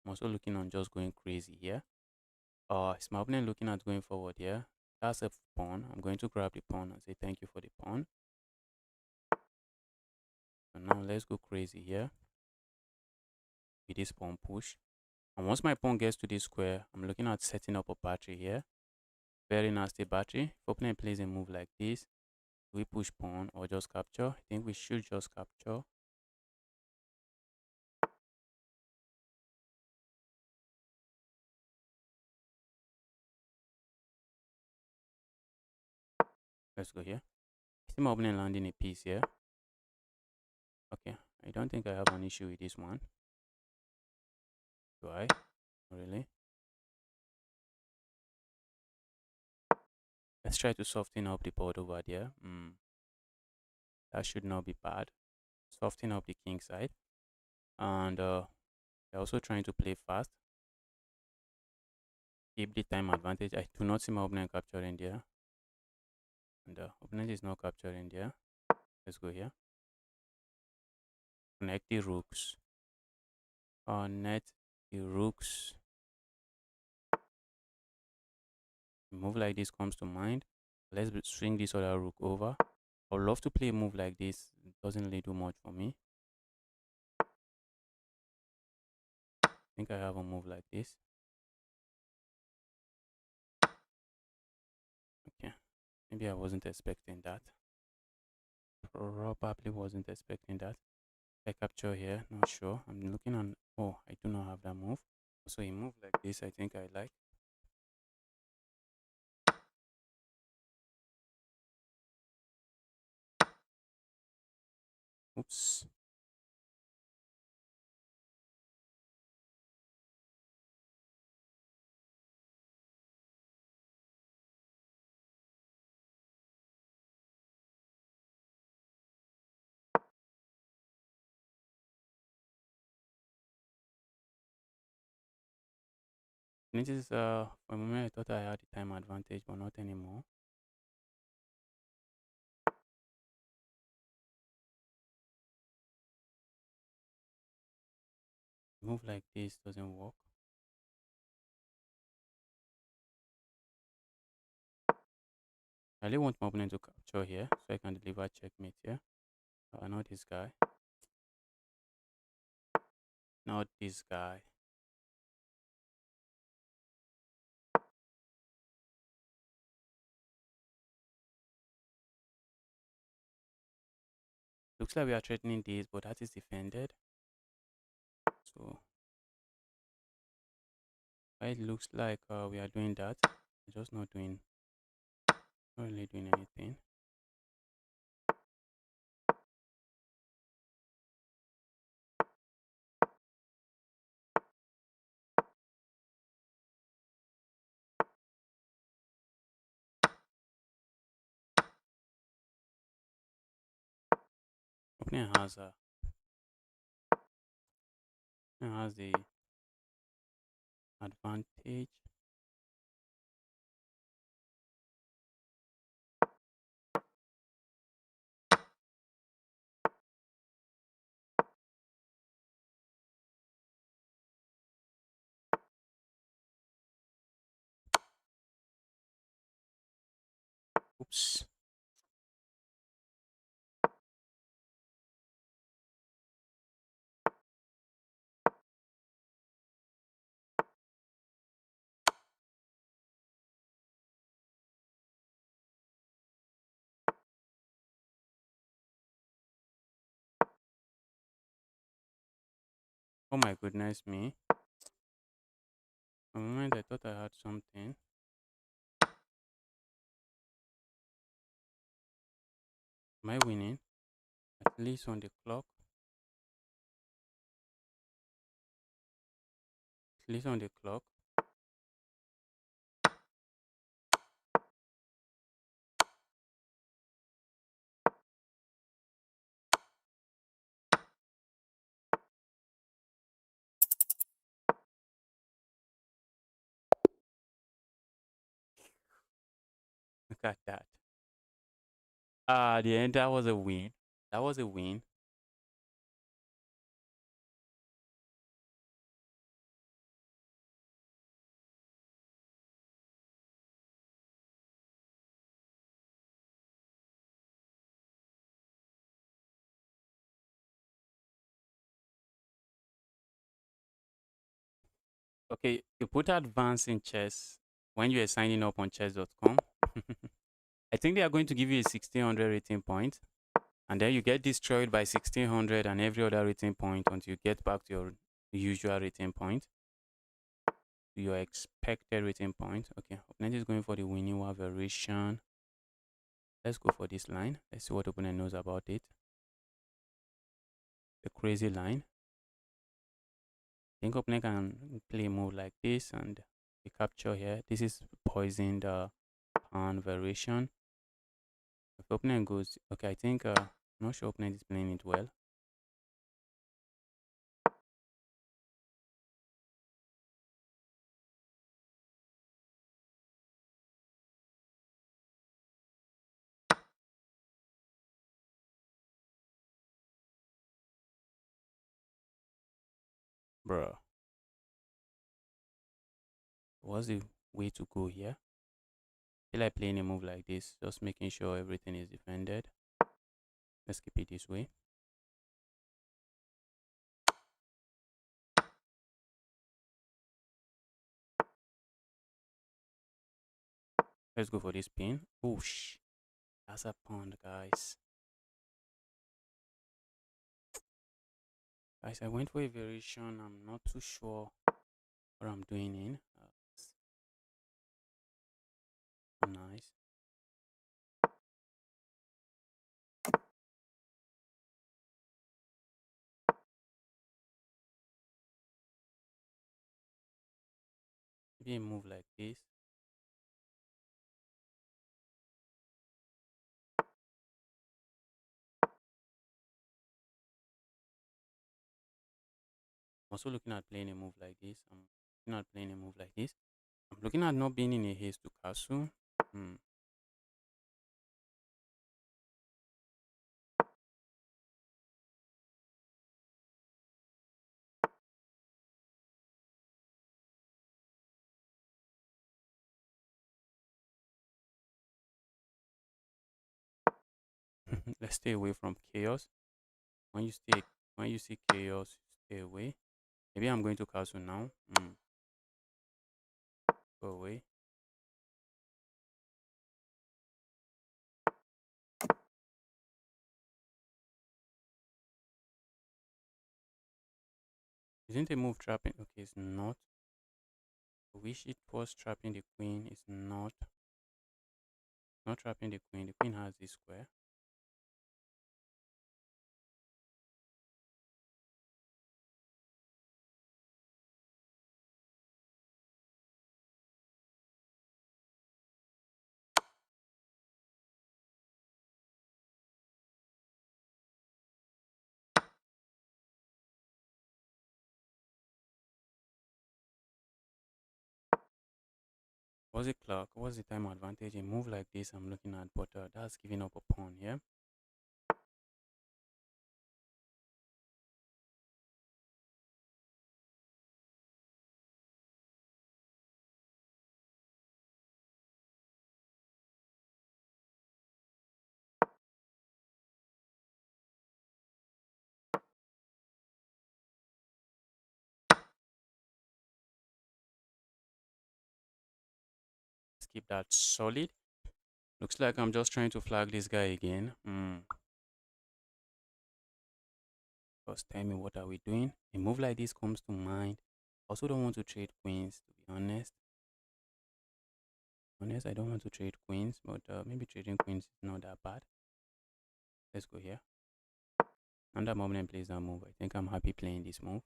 I'm also looking on just going crazy here. Is my opponent looking at going forward here? That's a pawn. I'm going to grab the pawn and say thank you for the pawn. So now let's go crazy here with this pawn push. And once my pawn gets to this square, I'm looking at setting up a battery here. Very nasty battery. If opponent plays a move like this, do we push pawn or just capture? I think we should just capture. Let's go here. I see my opponent landing a piece here. Okay, I don't think I have an issue with this one. Do I? Not really. Let's try to soften up the board over there. That should not be bad. Soften up the king side. And they're also trying to play fast. Keep the time advantage. I do not see my opponent capturing there. And the opponent is not capturing there. Let's go here. Connect the rooks. Connect the rooks. A move like this comes to mind. Let's swing this other rook over. I would love to play a move like this. It doesn't really do much for me. I think I have a move like this. Okay. Maybe I wasn't expecting that. Probably wasn't expecting that. I capture here, not sure. I'm looking on. Oh, I do not have that move. So a move like this, I think I like. Oops. This is for a moment I thought I had the time advantage, but not anymore. Move like this doesn't work. I really want my opponent to capture here so I can deliver checkmate here. Not this guy. Not this guy. Looks like we are threatening this, but that is defended. So it looks like we are doing that. We're just not doing Not really doing anything. Opening has the advantage. Oops. Oh my goodness me. For a moment I thought I had something. Am I winning? At least on the clock. At least on the clock. Look at that. The end, that was a win. That was a win. Okay, you put advance in chess when you are signing up on chess.com. I think they are going to give you a 1600 rating point, and then you get destroyed by 1600 and every other rating point until you get back to your usual rating point, to your expected rating point. Okay, opponent is going for the winning variation. Let's go for this line. Let's see what opponent knows about it. The crazy line. I think opponent can play a move like this and the capture here. This is poisoned pawn variation. If opponent goes, okay, I think I'm not sure opponent is playing it well. Bro, what's the way to go here? I feel like playing a move like this, just making sure everything is defended. Let's keep it this way. Let's go for this pin. Whoosh. That's a pawn, guys. Guys, I went for a variation. I'm not too sure what I'm doing in. Nice. Maybe a move like this. I'm also looking at playing a move like this. I'm looking at playing a move like this. I'm looking at not being in a haste to castle. Let's stay away from chaos. When you stay, when you see chaos, stay away. Maybe I'm going to castle now. Go away. Isn't a move trapping? Okay, it's not. I wish it was trapping the queen. It's not. Not trapping the queen. The queen has this square. What's the clock? What's the time advantage? A move like this I'm looking at, but that's giving up a pawn here. Let's keep that solid. Looks like I'm just trying to flag this guy again. Just tell me, what are we doing? A move like this comes to mind. Also don't want to trade queens, to be honest. I don't want to trade queens, but maybe trading queens is not that bad. Let's go here. And that moment plays that move. I think I'm happy playing this move.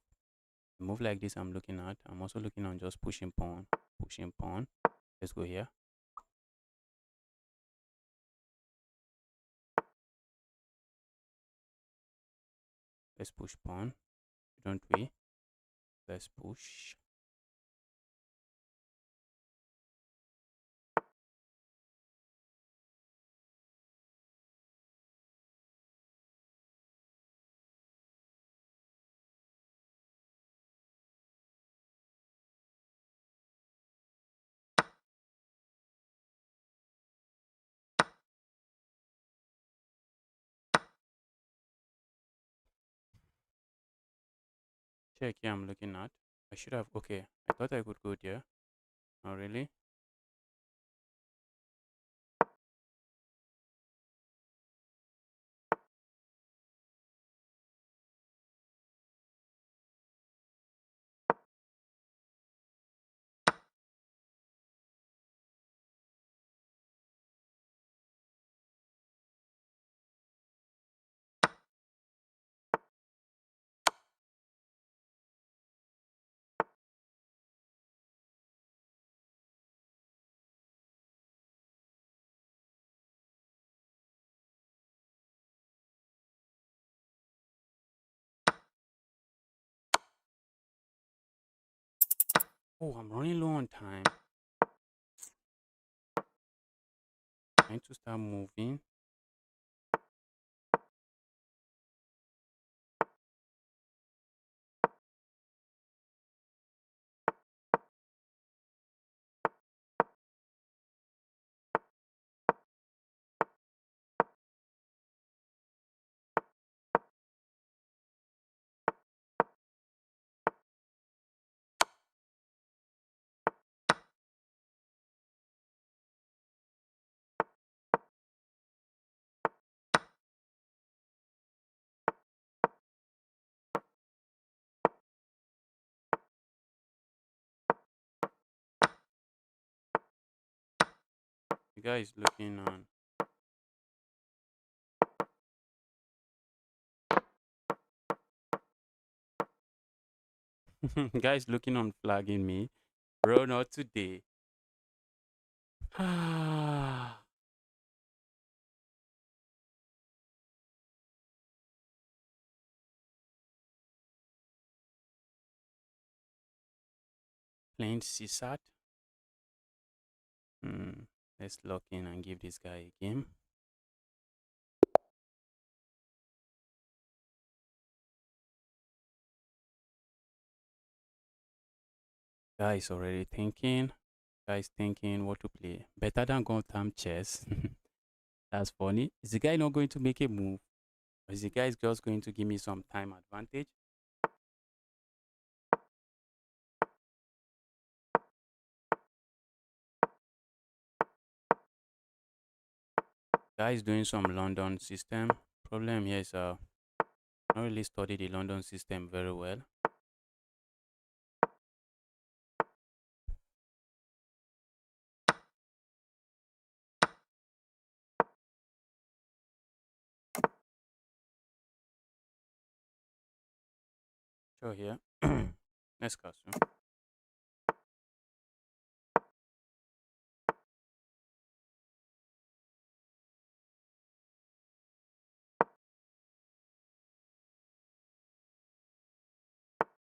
A move like this I'm looking at. I'm also looking on just pushing pawn. Pushing pawn. Let's go here. Let's push pawn. Don't we? Let's push. Check here I'm looking at. I should have, okay. I thought I could go there. Not really. Oh, I'm running low on time. Trying to start moving. The guy is looking on. Guys looking on flagging me. Bro, not today. Playing CSAT. Let's lock in and give this guy a game. Guys already thinking. Guys thinking what to play. Better than Gotham chess. That's funny. Is the guy not going to make a move? Or is the guy just going to give me some time advantage? Guy is doing some London system. Problem here is not really study the London system very well. Sure here. Let's castle.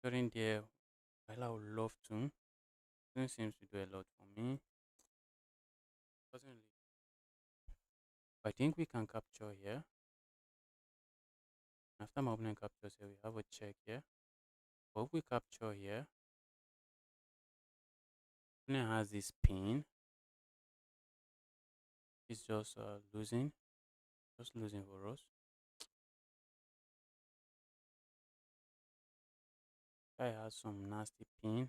During there, while I would love to, doesn't seem to do a lot for me. Doesn't really. I think we can capture here. After my opponent captures here, we have a check here. But if we capture here, opponent has this pin. It's just losing for us. Guy has some nasty pin.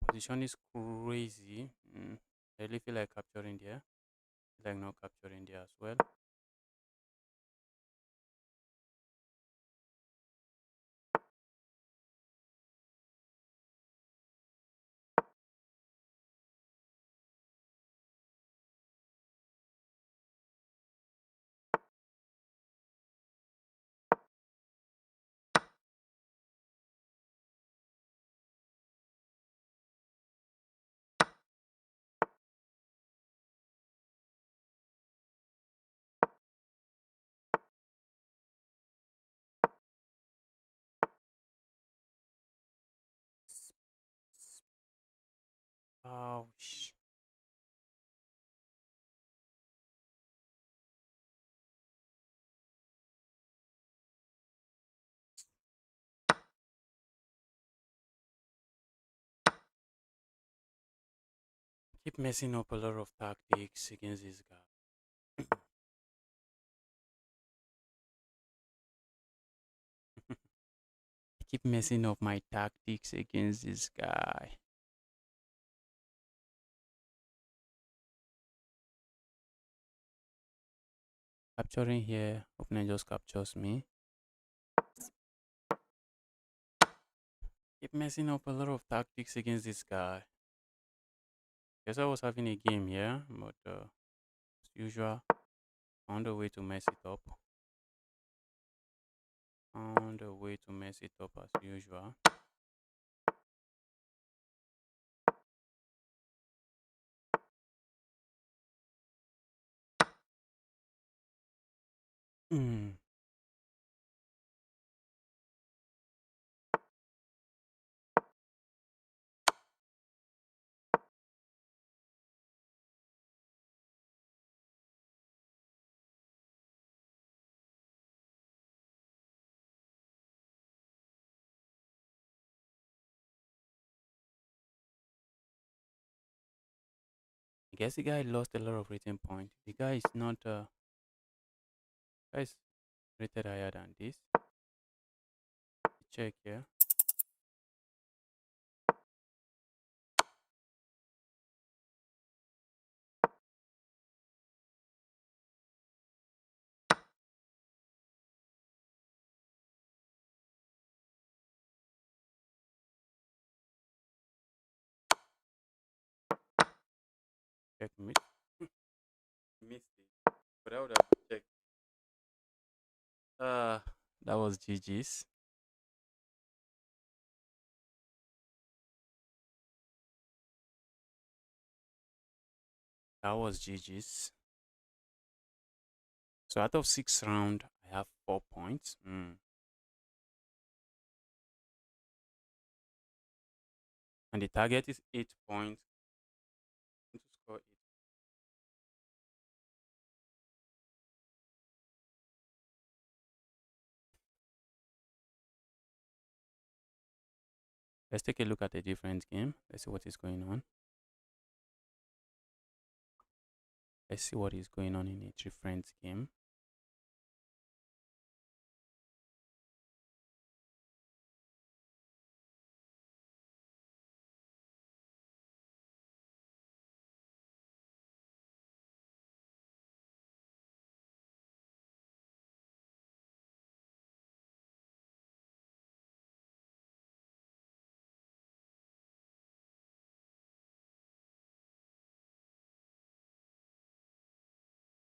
Position is crazy. I really feel like capturing there. Feel like not capturing there as well. Ouch. Keep messing up a lot of tactics against this guy. I keep messing up my tactics against this guy. Capturing here, opponent just captures me. Keep messing up a lot of tactics against this guy. Guess I was having a game here, but as usual, found a way to mess it up. Found a way to mess it up as usual. Hmm. I guess the guy lost a lot of rating points. The guy is not guy is rated higher than this. Check here. Check me. Missed it. But I would have checked. Uh that was GG's. That was GG's. So out of 6 rounds, I have 4 points. and the target is 8 points. To score it. Let's take a look at a different game. Let's see what is going on. Let's see what is going on in a different game.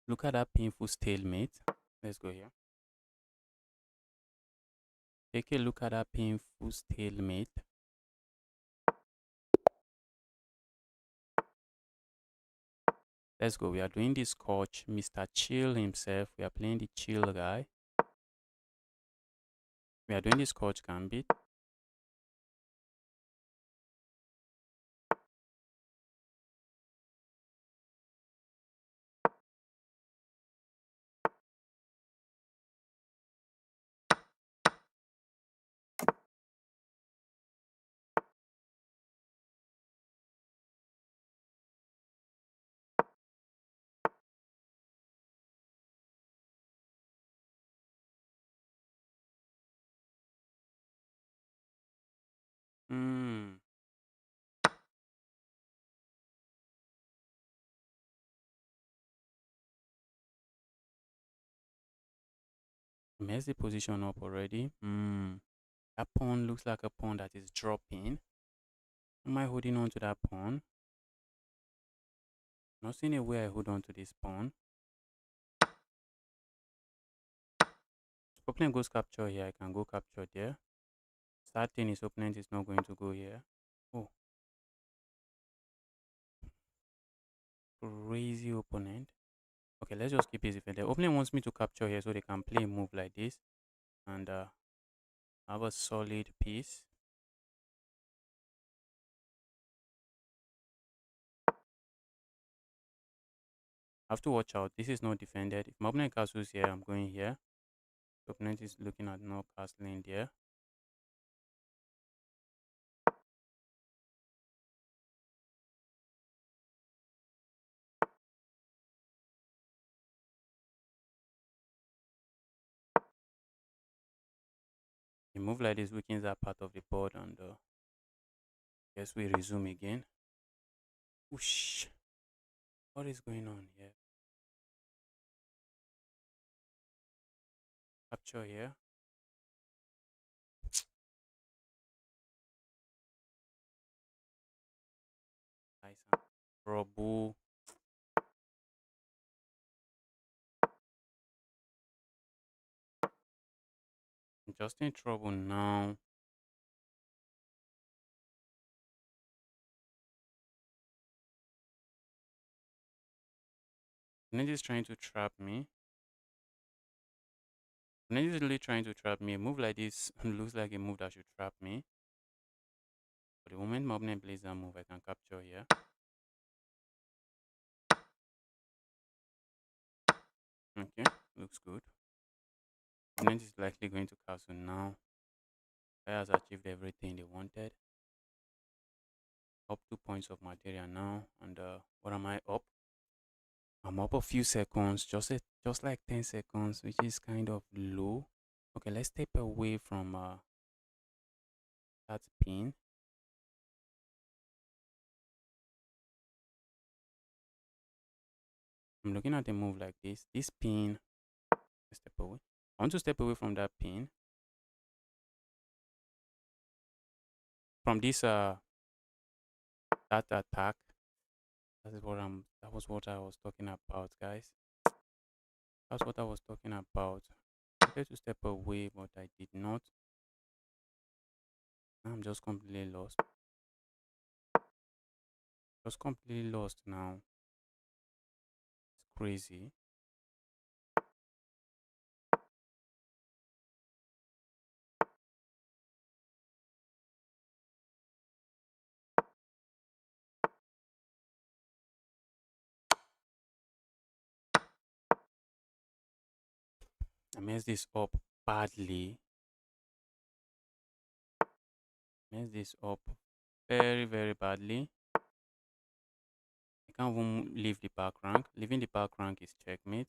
Look at that painful stalemate. Let's go here. Take a look at that painful stalemate. Let's go. We are doing this coach, Mr. Chill himself. We are playing the chill guy. We are doing this coach gambit. Hmm. Mess the position up already. Hmm. That pawn looks like a pawn that is dropping. Am I holding on to that pawn? Not seeing a way I hold on to this pawn. If opponent goes capture here, I can go capture there. Sad thing is opponent is not going to go here. Oh, crazy opponent. Okay, let's just keep it defended. The opponent wants me to capture here so they can play a move like this and have a solid piece. I have to watch out. This is not defended. If my opponent castles here, I'm going here. The opponent is looking at no castling there. A move like this weakens that part of the board and guess we resume again. Whoosh. What is going on here? Capture here. Nice. Trouble. I'm just in trouble now. Opponent is trying to trap me. Opponent is really trying to trap me. A move like this looks like a move that should trap me. But the moment my opponent plays that move, I can capture here. Okay, looks good. Opponent is likely going to castle now. I has achieved everything they wanted. Up 2 points of material now. And what am I up? I'm up a few seconds, just like 10 seconds, which is kind of low. Okay, let's step away from that pin. I'm looking at a move like this. This pin, let's step away. I want to step away from that pin. From this that attack. That was what I was talking about, guys. That's what I was talking about. I wanted to step away, but I did not. I'm just completely lost. Just completely lost now. It's crazy. I messed this up badly. Messed this up very, very badly. I can't even leave the back rank. Leaving the back rank is checkmate.